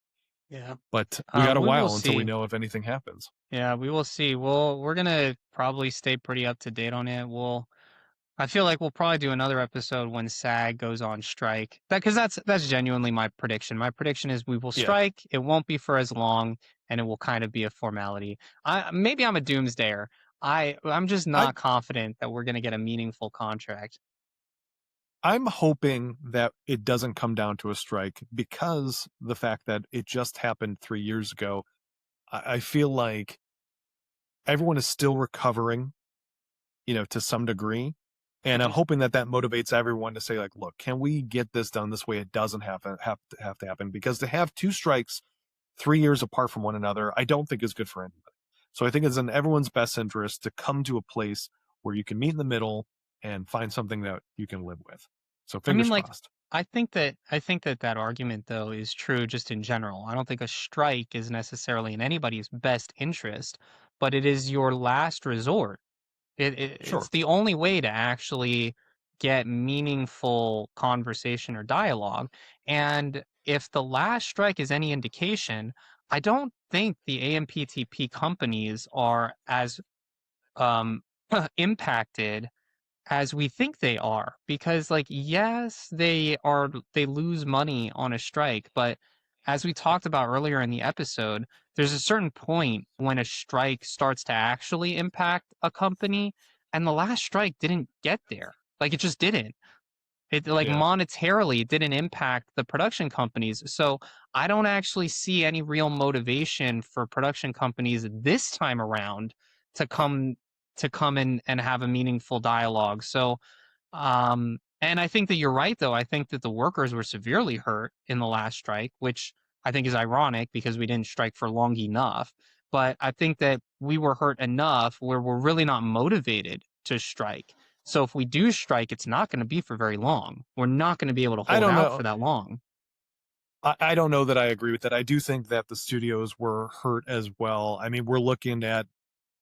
Yeah. But we got a We will while until we see. know if anything happens. Yeah, we will see. We're gonna probably stay pretty up to date on it. I feel like we'll probably do another episode when SAG goes on strike. Because that's genuinely my prediction. My prediction is we will Yeah. strike. It won't be for as long, and it will kind of be a formality. Maybe I'm a doomsdayer. I'm just I not confident that we're going to get a meaningful contract. I'm hoping that it doesn't come down to a strike because the fact that it just happened 3 years ago. I feel like everyone is still recovering, to some degree. And I'm Mhm. hoping that that motivates everyone to say, like, look, can we get this done this way? It doesn't have to happen, because to have two strikes 3 years apart from one another, I don't think is good for anybody. So I think it's in everyone's best interest to come to a place where you can meet in the middle and find something that you can live with. So I mean, fingers like, crossed. I think that that argument though is true just in general. I don't think a strike is necessarily in anybody's best interest, but it is your last resort. It's Sure. the only way to actually get meaningful conversation or dialogue. And if the last strike is any indication, I don't think the AMPTP companies are as um, impacted as we think they are, because like yes they lose money on a strike, but as we talked about earlier in the episode, there's a certain point when a strike starts to actually impact a company, and the last strike didn't get there. Like it just didn't. It like Yeah. monetarily it didn't impact the production companies. So I don't actually see any real motivation for production companies this time around to come in and have a meaningful dialogue. So and I think that you're right, though. I think that the workers were severely hurt in the last strike, which I think is ironic because we didn't strike for long enough. But I think that we were hurt enough where we're really not motivated to strike. So if we do strike, it's not going to be for very long. We're not going to be able to I hold don't out know. for that long. I don't know that I agree with that. I do think that the studios were hurt as well. I mean, we're looking at,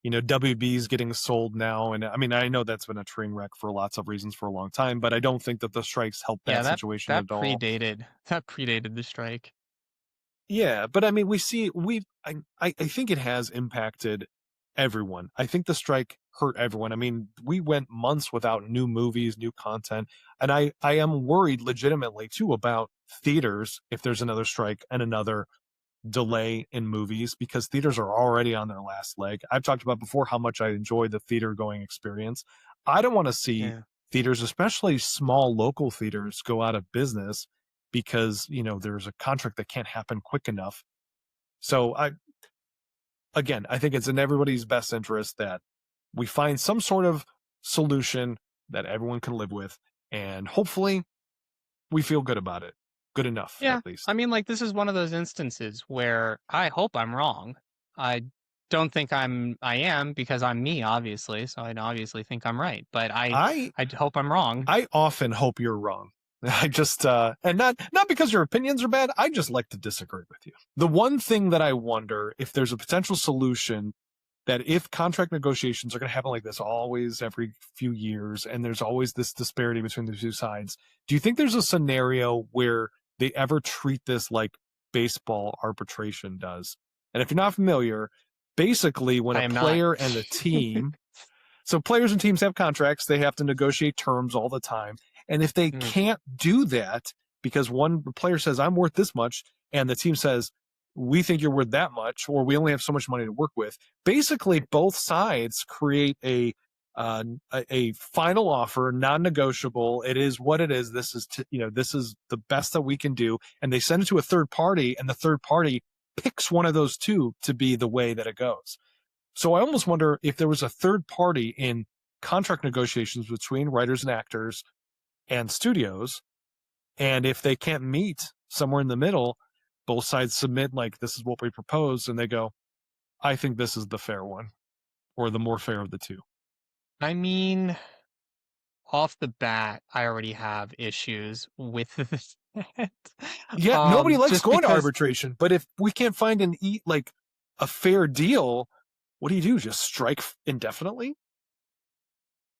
WB's getting sold now. And I mean, I know that's been a train wreck for lots of reasons for a long time, but I don't think that the strikes help Yeah, that that situation that at all. predated that predated the strike. Yeah, but I mean, I think it has impacted everyone. I think the strike hurt everyone. I mean, we went months without new movies, new content, and I am worried legitimately too about theaters if there's another strike and another delay in movies, because theaters are already on their last leg. I've talked about before how much I enjoy the theater going experience. I don't want to see Yeah. theaters, especially small local theaters, go out of business because, there's a contract that can't happen quick enough. So I think it's in everybody's best interest that we find some sort of solution that everyone can live with, and hopefully we feel good about it. Good enough, Yeah, at least. I mean, like, this is one of those instances where I hope I'm wrong. I don't think I am because I'm me, obviously, so I obviously think I'm right, but I I hope I'm wrong. I often hope you're wrong. I just and not because your opinions are bad, I just like to disagree with you. The one thing that I wonder if there's a potential solution, that if contract negotiations are going to happen like this always every few years and there's always this disparity between the two sides, do you think there's a scenario where they ever treat this like baseball arbitration does? And if you're not familiar, basically when I a am not. player and a team, so players and teams have contracts, they have to negotiate terms all the time. And if they Mm, can't do that because one player says, I'm worth this much, and the team says, we think you're worth that much, or we only have so much money to work with, basically both sides create a final offer, non-negotiable. It is what it is. This is the best that we can do. And they send it to a third party, and the third party picks one of those two to be the way that it goes. So I almost wonder if there was a third party in contract negotiations between writers and actors and studios, and if they can't meet somewhere in the middle, both sides submit like, this is what we propose, and they go, I think this is the fair one, or the more fair of the two. I mean, off the bat, I already have issues with this. Yeah, nobody likes Just going to because arbitration, but if we can't find a fair deal, what do you do? Just strike indefinitely?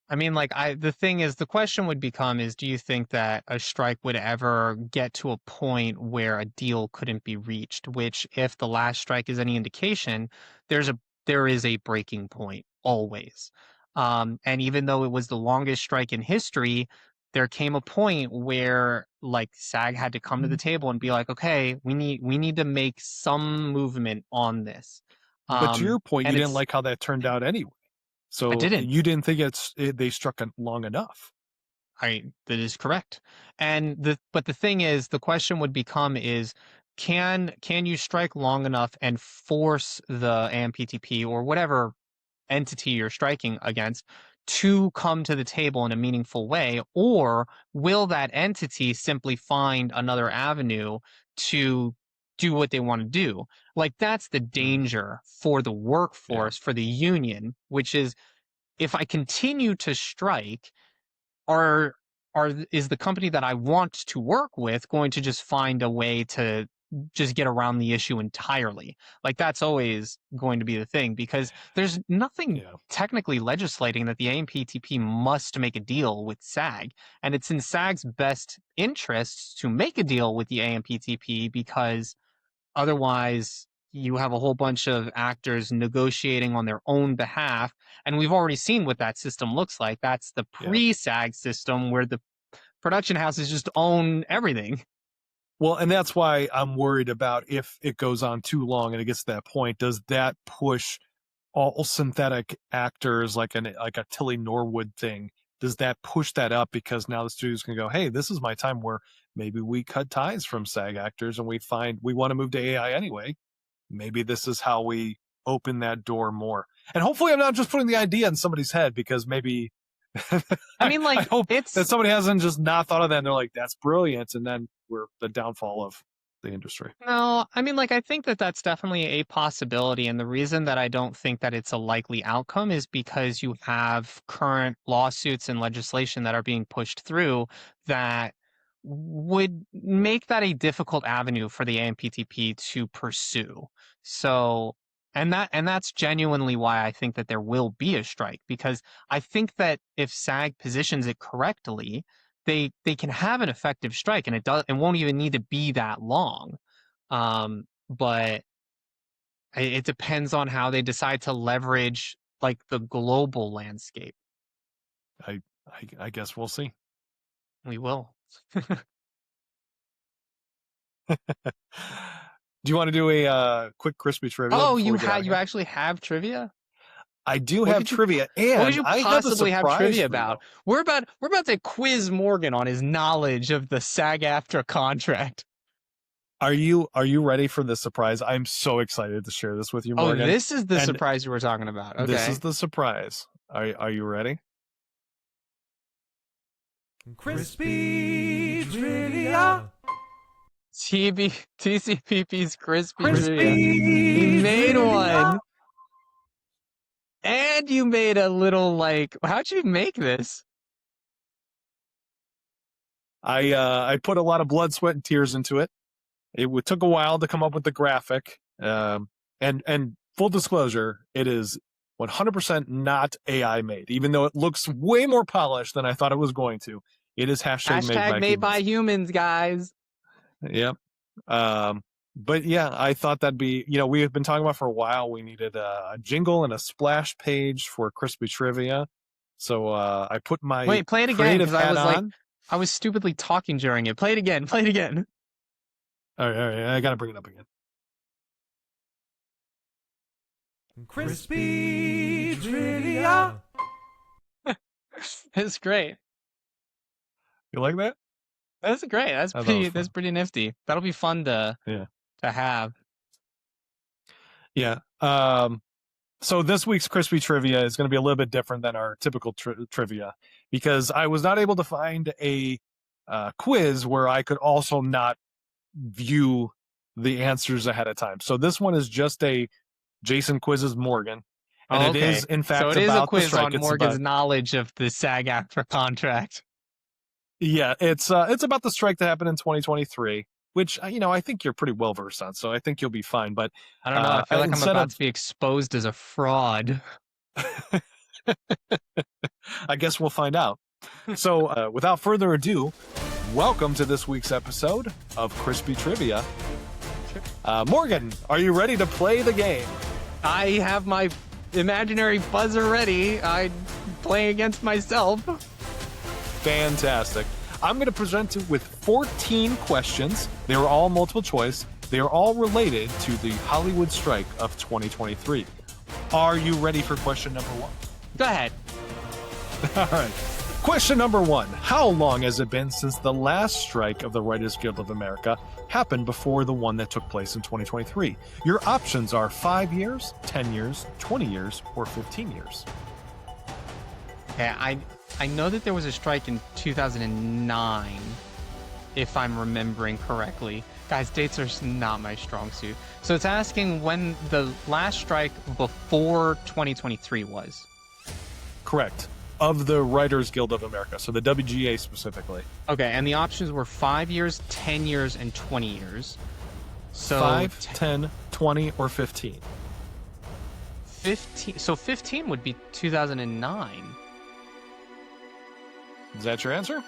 I mean, like, the thing is, the question would become is, do you think that a strike would ever get to a point where a deal couldn't be reached? Which, if the last strike is any indication, there is a breaking point always. And even though it was the longest strike in history, there came a point where like SAG had to come to the table and be like, okay, we need to make some movement on this. But to your point, you And didn't like how that turned out anyway. I So didn't. you didn't think they struck it long enough. That is correct. And the thing is, the question would become is can you strike long enough and force the AMPTP or whatever entity you're striking against to come to the table in a meaningful way, or will that entity simply find another avenue to do what they want to do? Like that's the danger for the Yeah. workforce, for the union, which is if I continue to strike, are is the company that I want to work with going to just find a way to just get around the issue entirely? Like that's always going to be the thing because there's nothing Yeah. technically legislating that the AMPTP must make a deal with SAG, and it's in SAG's best interests to make a deal with the AMPTP because otherwise you have a whole bunch of actors negotiating on their own behalf. And we've already seen what that system looks like. That's the Yeah. pre-SAG system where the production houses just own everything. Well, and that's why I'm worried about if it goes on too long and it gets to that point, does that push all synthetic actors like a Tilly Norwood thing? Does that push that up because now the studios can go, hey, this is my time where maybe we cut ties from SAG actors and we find we want to move to AI anyway. Maybe this is how we open that door more. And hopefully I'm not just putting the idea in somebody's head because maybe I mean, I like, hope that it's somebody hasn't just not thought of that and they're like, that's brilliant. And then we're the downfall of the industry. no, I mean, like, I think that that's definitely a possibility. And the reason that I don't think that it's a likely outcome is because you have current lawsuits and legislation that are being pushed through that would make that a difficult avenue for the AMPTP to pursue. So, and that's genuinely why I think that there will be a strike, because I think that if SAG positions it correctly, they can have an effective strike, and it won't even need to be that long. But it depends on how they decide to leverage like the global landscape. I I guess we'll see. We will. Do you want to do a quick crispy trivia Oh, before we get out of you here? actually have trivia? I do What have could you trivia, what could and you I have a possibly have surprise trivia for you. about? We're about to quiz Morgan on his knowledge of the SAG-AFTRA contract. Are you ready for this surprise? I'm so excited to share this with you, Oh, Morgan. this is the And surprise you were talking about. this Okay. is the surprise. Are you ready? Crispy Trivia. TCPP's crispy trivia. He made one. And you made a little like, how'd you make this? I put a lot of blood, sweat, and tears into it. Took a while to come up with the graphic. And full disclosure, it is 100% not AI made, even though it looks way more polished than I thought it was going to. It is Hashtag made by humans, guys. Yep. But yeah, I thought that'd be, we have been talking about for a while. We needed a jingle and a splash page for Crispy Trivia. So I put my Wait, play it again, creative because I hat was like, on. I was stupidly talking during it. Play it again. Play it again. All right, I gotta bring it up again. Crispy Trivia. It's great. You like that? That's great. That's I thought it was that's fun. pretty nifty. That'll be fun to have. Yeah. So this week's Crispy Trivia is going to be a little bit different than our typical trivia because I was not able to find a quiz where I could also not view the answers ahead of time. So this one is just a Jason quizzes Morgan, and it is in fact so it is about a quiz the strike. on Morgan's knowledge of the SAG-AFTRA contract. Yeah, it's about the strike that happened in 2023, which I think you're pretty well versed on, so I think you'll be fine. But I don't know. I feel like I'm about to be exposed as a fraud. I guess we'll find out. So without further ado, welcome to this week's episode of Crispy Trivia. Morgan, are you ready to play the game? I have my imaginary buzzer ready. playing against myself. Fantastic. I'm going to present it with 14 questions. They are all multiple choice. They are all related to the Hollywood strike of 2023. Are you ready for question number 1? Go ahead. All right. Question number 1. How long has it been since the last strike of the Writers Guild of America happened before the one that took place in 2023? Your options are 5 years, 10 years, 20 years, or 15 years. Yeah, I know that there was a strike in 2009, if I'm remembering correctly. Guys, dates are not my strong suit. So it's asking when the last strike before 2023 was. Correct. Of the Writers Guild of America, so the WGA specifically. Okay, and the options were 5 years, 10 years, and 20 years. So 5, 10, 20, or 15. 15. So 15 would be 2009. Is that your answer?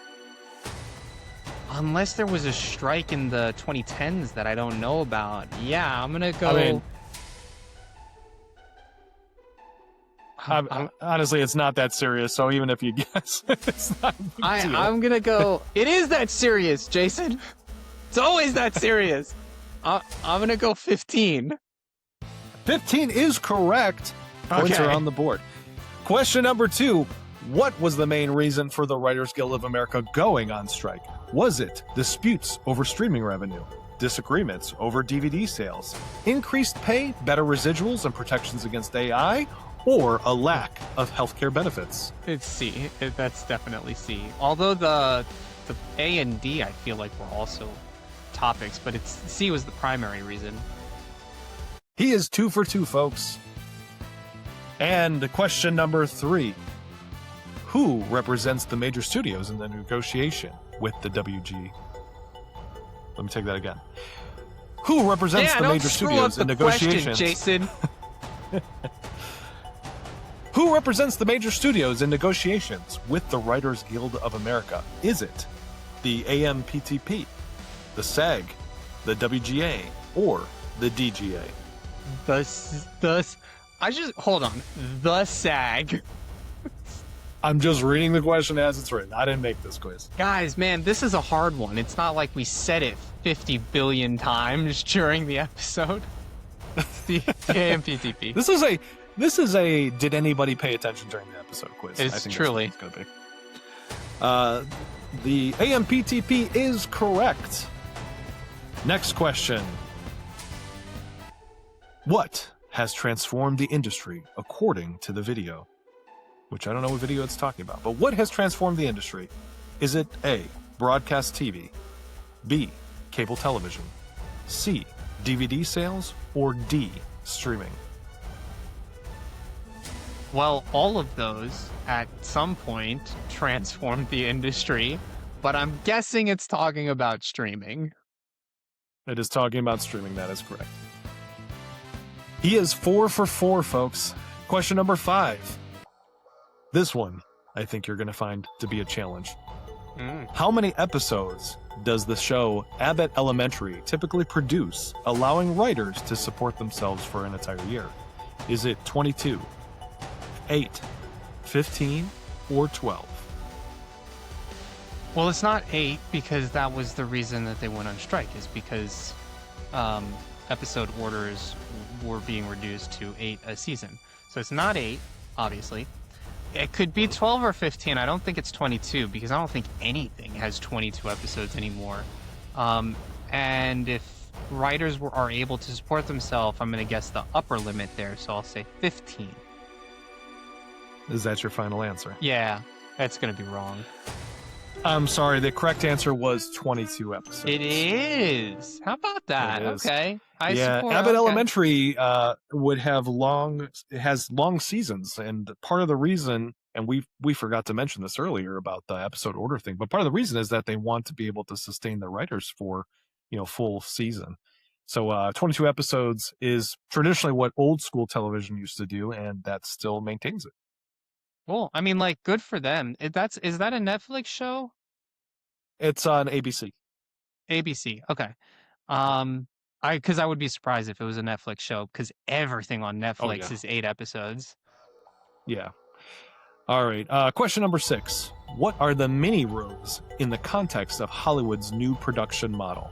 Unless there was a strike in the 2010s that I don't know about. Yeah, I'm gonna go. Honestly, it's not that serious. So even if you guess, it's not a big deal. I'm gonna go. It is that serious, Jason. It's always that serious. I'm gonna go 15. 15 is correct. Points Okay. are on the board. Question number 2. What was the main reason for the Writers Guild of America going on strike? Was it disputes over streaming revenue, disagreements over DVD sales, increased pay, better residuals, and protections against AI, or a lack of healthcare benefits? It's C. That's definitely C. Although the A and D, I feel like were also topics, but C was the primary reason. He is 2 for 2, folks. And question number 3. Who represents the major studios in the negotiation with the WG? Let me take that again. Who represents the major studios in negotiations? Jason. Who represents the major studios in negotiations with the Writers Guild of America? Is it the AMPTP, the SAG, the WGA, or the DGA? Hold on. The SAG. I'm just reading the question as it's written. I didn't make this quiz. Guys, man, this is a hard one. It's not like we said it 50 billion times during the episode. The AMPTP. This is a did anybody pay attention during the episode quiz? It's I think truly. that's what it's gonna be. The AMPTP is correct. Next question. What has transformed the industry according to the video? Which I don't know what video it's talking about, but what has transformed the industry? Is it A, broadcast TV, B, cable television, C, DVD sales, or D, streaming? Well, all of those at some point transformed the industry, but I'm guessing it's talking about streaming. It is talking about streaming, that is correct. He is 4 for 4, folks. Question number 5. This one, I think you're going to find to be a challenge. How many episodes does the show Abbott Elementary typically produce, allowing writers to support themselves for an entire year? Is it 22, 8, 15, or 12? Well, it's not 8 because that was the reason that they went on strike, is because episode orders were being reduced to 8 a season. So it's not 8, obviously. It could be 12 or 15. I don't think it's 22 because I don't think anything has 22 episodes anymore. And if writers are able to support themselves, I'm going to guess the upper limit there. So I'll say 15. Is that your final answer? Yeah, that's going to be wrong. I'm sorry, the correct answer was 22 episodes. It is. How about that? It is. Okay. Abbott Elementary has long seasons, and part of the reason, and we forgot to mention this earlier about the episode order thing, but part of the reason is that they want to be able to sustain the writers for, full season. So 22 episodes is traditionally what old school television used to do, and that still maintains it. Cool. I mean, like, good for them. Is that a Netflix show? It's on ABC. ABC. Okay. Because I would be surprised if it was a Netflix show because everything on Netflix is 8 episodes. Yeah. All right. Question number 6. What are the mini rooms in the context of Hollywood's new production model?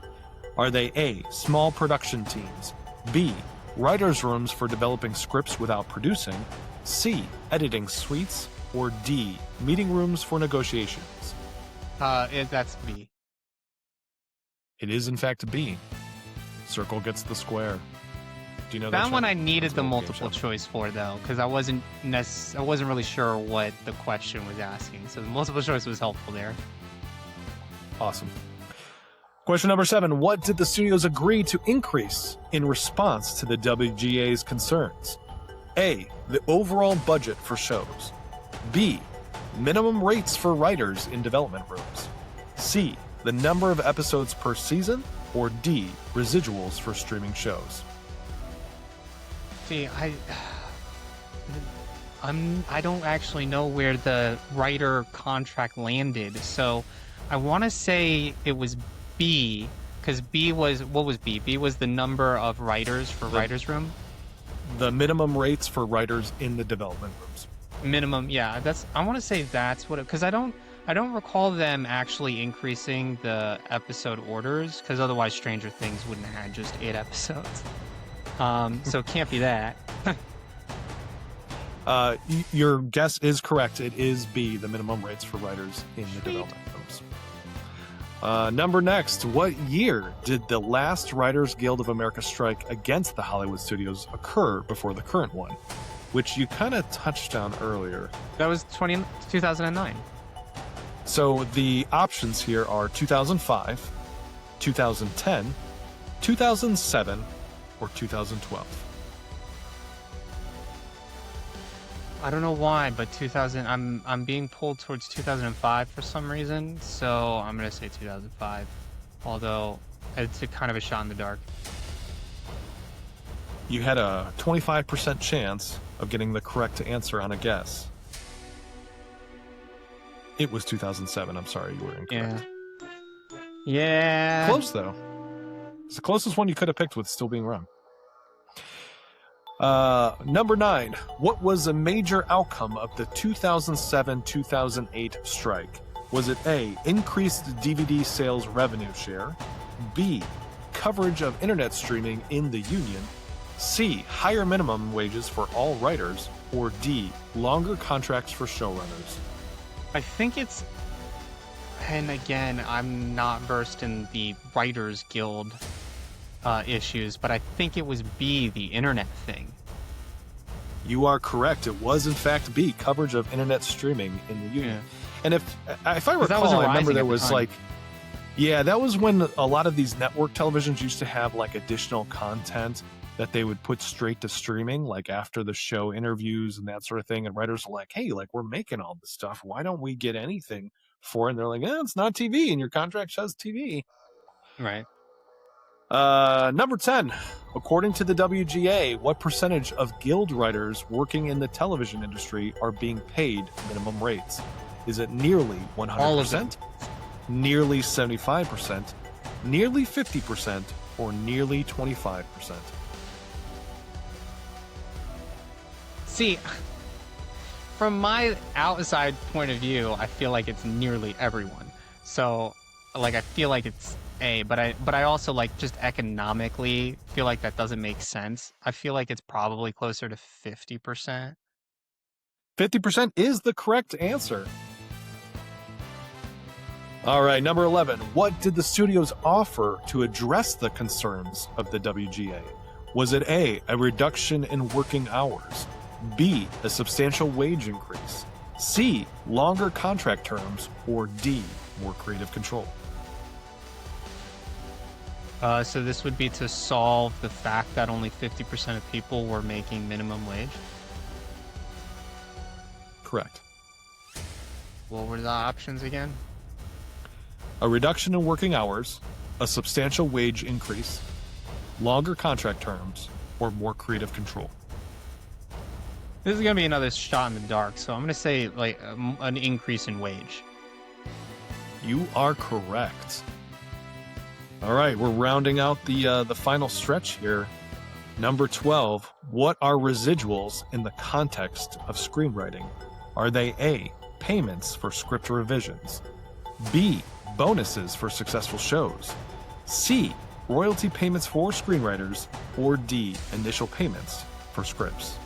Are they A, small production teams, B, writers' rooms for developing scripts without producing, C, editing suites, or D, meeting rooms for negotiations? That's B. It is, in fact, B. Circle gets the square. Do you know That that one show? I needed That's the an old game multiple show. choice for, though, because I wasn't really sure what the question was asking. So the multiple choice was helpful there. Awesome. Question number 7. What did the studios agree to increase in response to the WGA's concerns? A, the overall budget for shows. B, minimum rates for writers in development rooms. C, the number of episodes per season. Or D, residuals for streaming shows. See, I don't actually know where the writer contract landed, so I want to say it was B, because B was, what was B? B was the number of writers for writers' room? The minimum rates for writers in the development rooms. Minimum, yeah, I want to say that's what, because I don't recall them actually increasing the episode orders, because otherwise Stranger Things wouldn't have had just 8 episodes. So it can't be that. Your guess is correct. It is B, the minimum rates for writers in the Sweet. development rooms. Number next, what year did the last Writers Guild of America strike against the Hollywood studios occur before the current one? Which you kind of touched on earlier. That was 2009. So the options here are 2005, 2010, 2007, or 2012. I don't know why, but 2000. I'm being pulled towards 2005 for some reason, so I'm gonna say 2005. Although it's a kind of a shot in the dark. You had a 25% chance of getting the correct answer on a guess. It was 2007. I'm sorry, you were incorrect. Yeah. Close, though. It's the closest one you could have picked with still being wrong. Number 9. What was a major outcome of the 2007-2008 strike? Was it A, increased DVD sales revenue share, B, coverage of internet streaming in the union, C, higher minimum wages for all writers, or D, longer contracts for showrunners? I think it's, and again, I'm not versed in the Writers Guild issues, but I think it was B, the internet thing. You are correct. It was, in fact, B, coverage of internet streaming in the union. Yeah. And if I that recall, was I remember arising there at the was time. like, yeah, that was when a lot of these network televisions used to have like additional content that they would put straight to streaming, like after the show interviews and that sort of thing. And writers were like, hey, like we're making all this stuff. Why don't we get anything for it? And they're like, it's not TV and your contract says TV. Right. Number 10, according to the WGA, what percentage of guild writers working in the television industry are being paid minimum rates? Is it nearly 100%, All of them. nearly 75%, nearly 50%, or nearly 25%? See, from my outside point of view, I feel like it's nearly everyone. So, like, I feel like it's A, but I also, like, just economically feel like that doesn't make sense. I feel like it's probably closer to 50%. 50% is the correct answer. All right, number 11. What did the studios offer to address the concerns of the WGA? Was it A, a reduction in working hours? B, a substantial wage increase? C, longer contract terms? Or D, more creative control? So this would be to solve the fact that only 50% of people were making minimum wage. Correct. What were the options again? A reduction in working hours, a substantial wage increase, longer contract terms, or more creative control? This is going to be another shot in the dark, so I'm going to say like an increase in wage. You are correct. All right, we're rounding out the final stretch here. Number 12, what are residuals in the context of screenwriting? Are they A, payments for script revisions, B, bonuses for successful shows, C, royalty payments for screenwriters, or D, initial payments for scripts?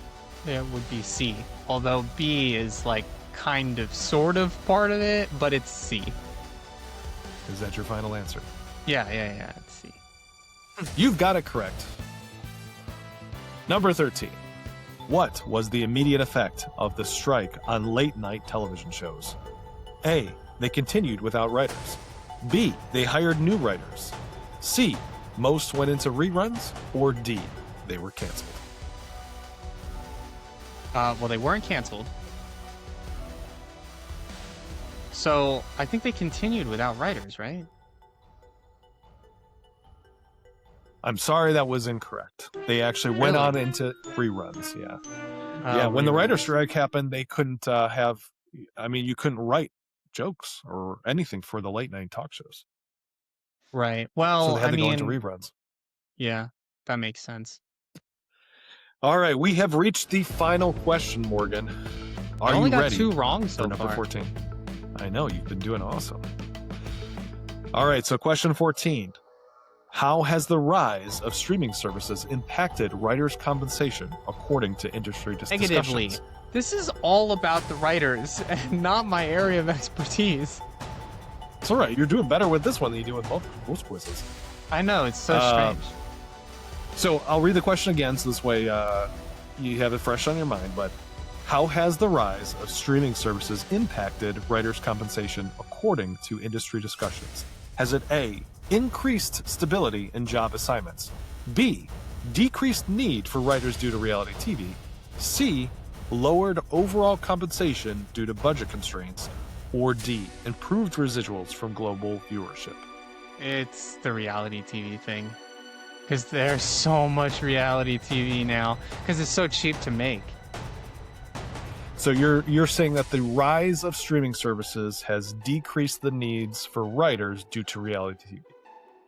It would be C. Although B is like kind of sort of part of it, but it's C. Is that your final answer? Yeah, it's C. You've got it correct. Number 13. What was the immediate effect of the strike on late-night television shows? A, they continued without writers. B, they hired new writers. C, most went into reruns. Or D, they were canceled. Well, they weren't canceled. So I think they continued without writers, right? I'm sorry, that was incorrect. They actually went on into reruns, yeah. When the Reruns. writer's strike happened, they couldn't you couldn't write jokes or anything for the late-night talk shows. Right. So Well, they had to go into reruns. yeah, that makes sense. All right, we have reached the final question, Morgan. Are I only you got ready 2 wrong for so number far. 14? I know, you've been doing awesome. All right, so question 14. How has the rise of streaming services impacted writers' compensation according to industry discussions? Negatively. This is all about the writers and not my area of expertise. It's all right, you're doing better with this one than you do with most quizzes. I know, it's so strange. So I'll read the question again, so this way you have it fresh on your mind. But how has the rise of streaming services impacted writers' compensation according to industry discussions? Has it A, increased stability in job assignments, B, decreased need for writers due to reality TV, C, lowered overall compensation due to budget constraints, or D, improved residuals from global viewership? It's the reality TV thing. Because there's so much reality TV now. Because it's so cheap to make. So you're saying that the rise of streaming services has decreased the needs for writers due to reality TV.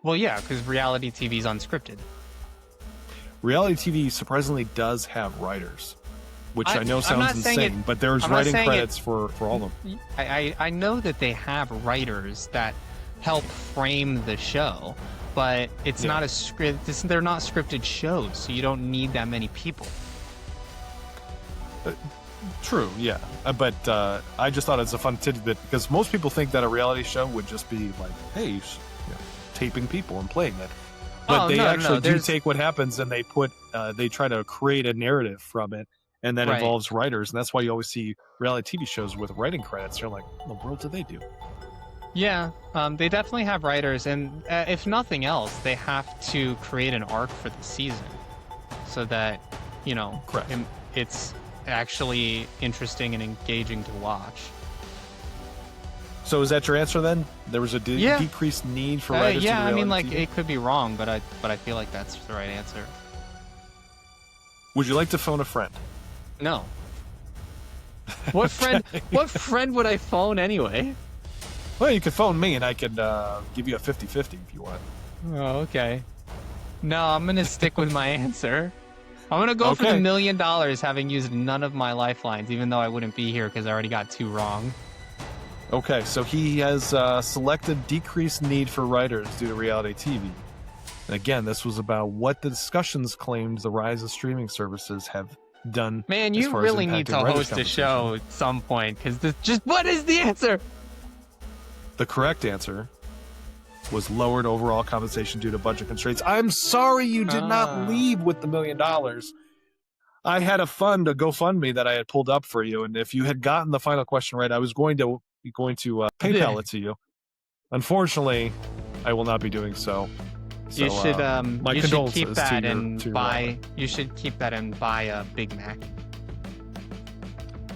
Well, yeah, because reality TV is unscripted. Reality TV surprisingly does have writers, which I know I'm sounds not saying insane, but there's I'm not writing saying credits for all of them. I know that they have writers that help frame the show, but it's not a script. They're not scripted shows, so you don't need that many people. True, yeah. But I just thought it's a fun tidbit because most people think that a reality show would just be like, hey, taping people and playing it. But they actually do take what happens and they try to create a narrative from it, and that involves writers. And that's why you always see reality TV shows with writing credits. You're like, what the world do they do? Yeah, they definitely have writers, and if nothing else, they have to create an arc for the season so that, it's actually interesting and engaging to watch. So is that your answer then? There was a decreased need for writers. Yeah, I mean, TV? it could be wrong, but I feel like that's the right answer. Would you like to phone a friend? No. What friend? What friend would I phone anyway? Well, you could phone me, and I could give you a 50-50 if you want. Oh, okay. No, I'm gonna stick with my answer. I'm gonna go for the $1 million, having used none of my lifelines, even though I wouldn't be here because I already got 2 wrong. Okay, so he has selected decreased need for writers due to reality TV. And again, this was about what the discussions claimed the rise of streaming services have done. Man, you really need to host a show at some point, because what is the answer? The correct answer was lowered overall compensation due to budget constraints. I'm sorry you did not leave with the $1 million. I had a GoFundMe that I had pulled up for you, and if you had gotten the final question right, I was going to PayPal it to you. Unfortunately, I will not be doing so. So, you should my condolences keep that to buy. You should keep that and buy a Big Mac.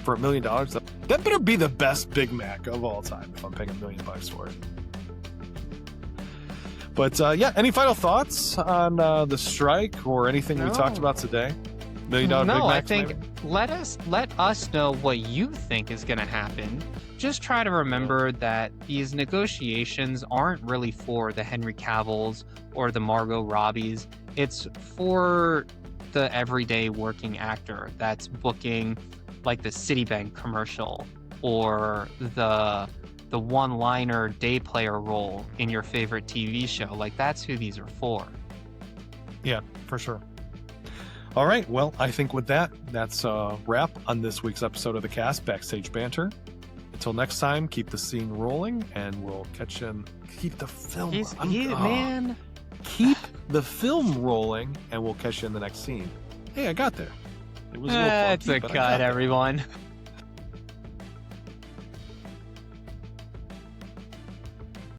For $1 million, that better be the best Big Mac of all time if I'm paying $1 million for it. But any final thoughts on the strike or anything we talked about today? $1 million Big Macs, I think maybe? let us know what you think is going to happen. Just try to remember that these negotiations aren't really for the Henry Cavills or the Margot Robbies. It's for the everyday working actor that's booking like the Citibank commercial or the one-liner day player role in your favorite TV show. Like, that's who these are for. Yeah, for sure. All right. Well, I think with that, that's a wrap on this week's episode of the cast, Backstage Banter. Until next time, keep the scene rolling, and we'll catch you in. Keep the film. Man. Keep the film rolling, and we'll catch you in the next scene. Hey, I got there. It was a little That's clunky, a but I cut, got there. everyone.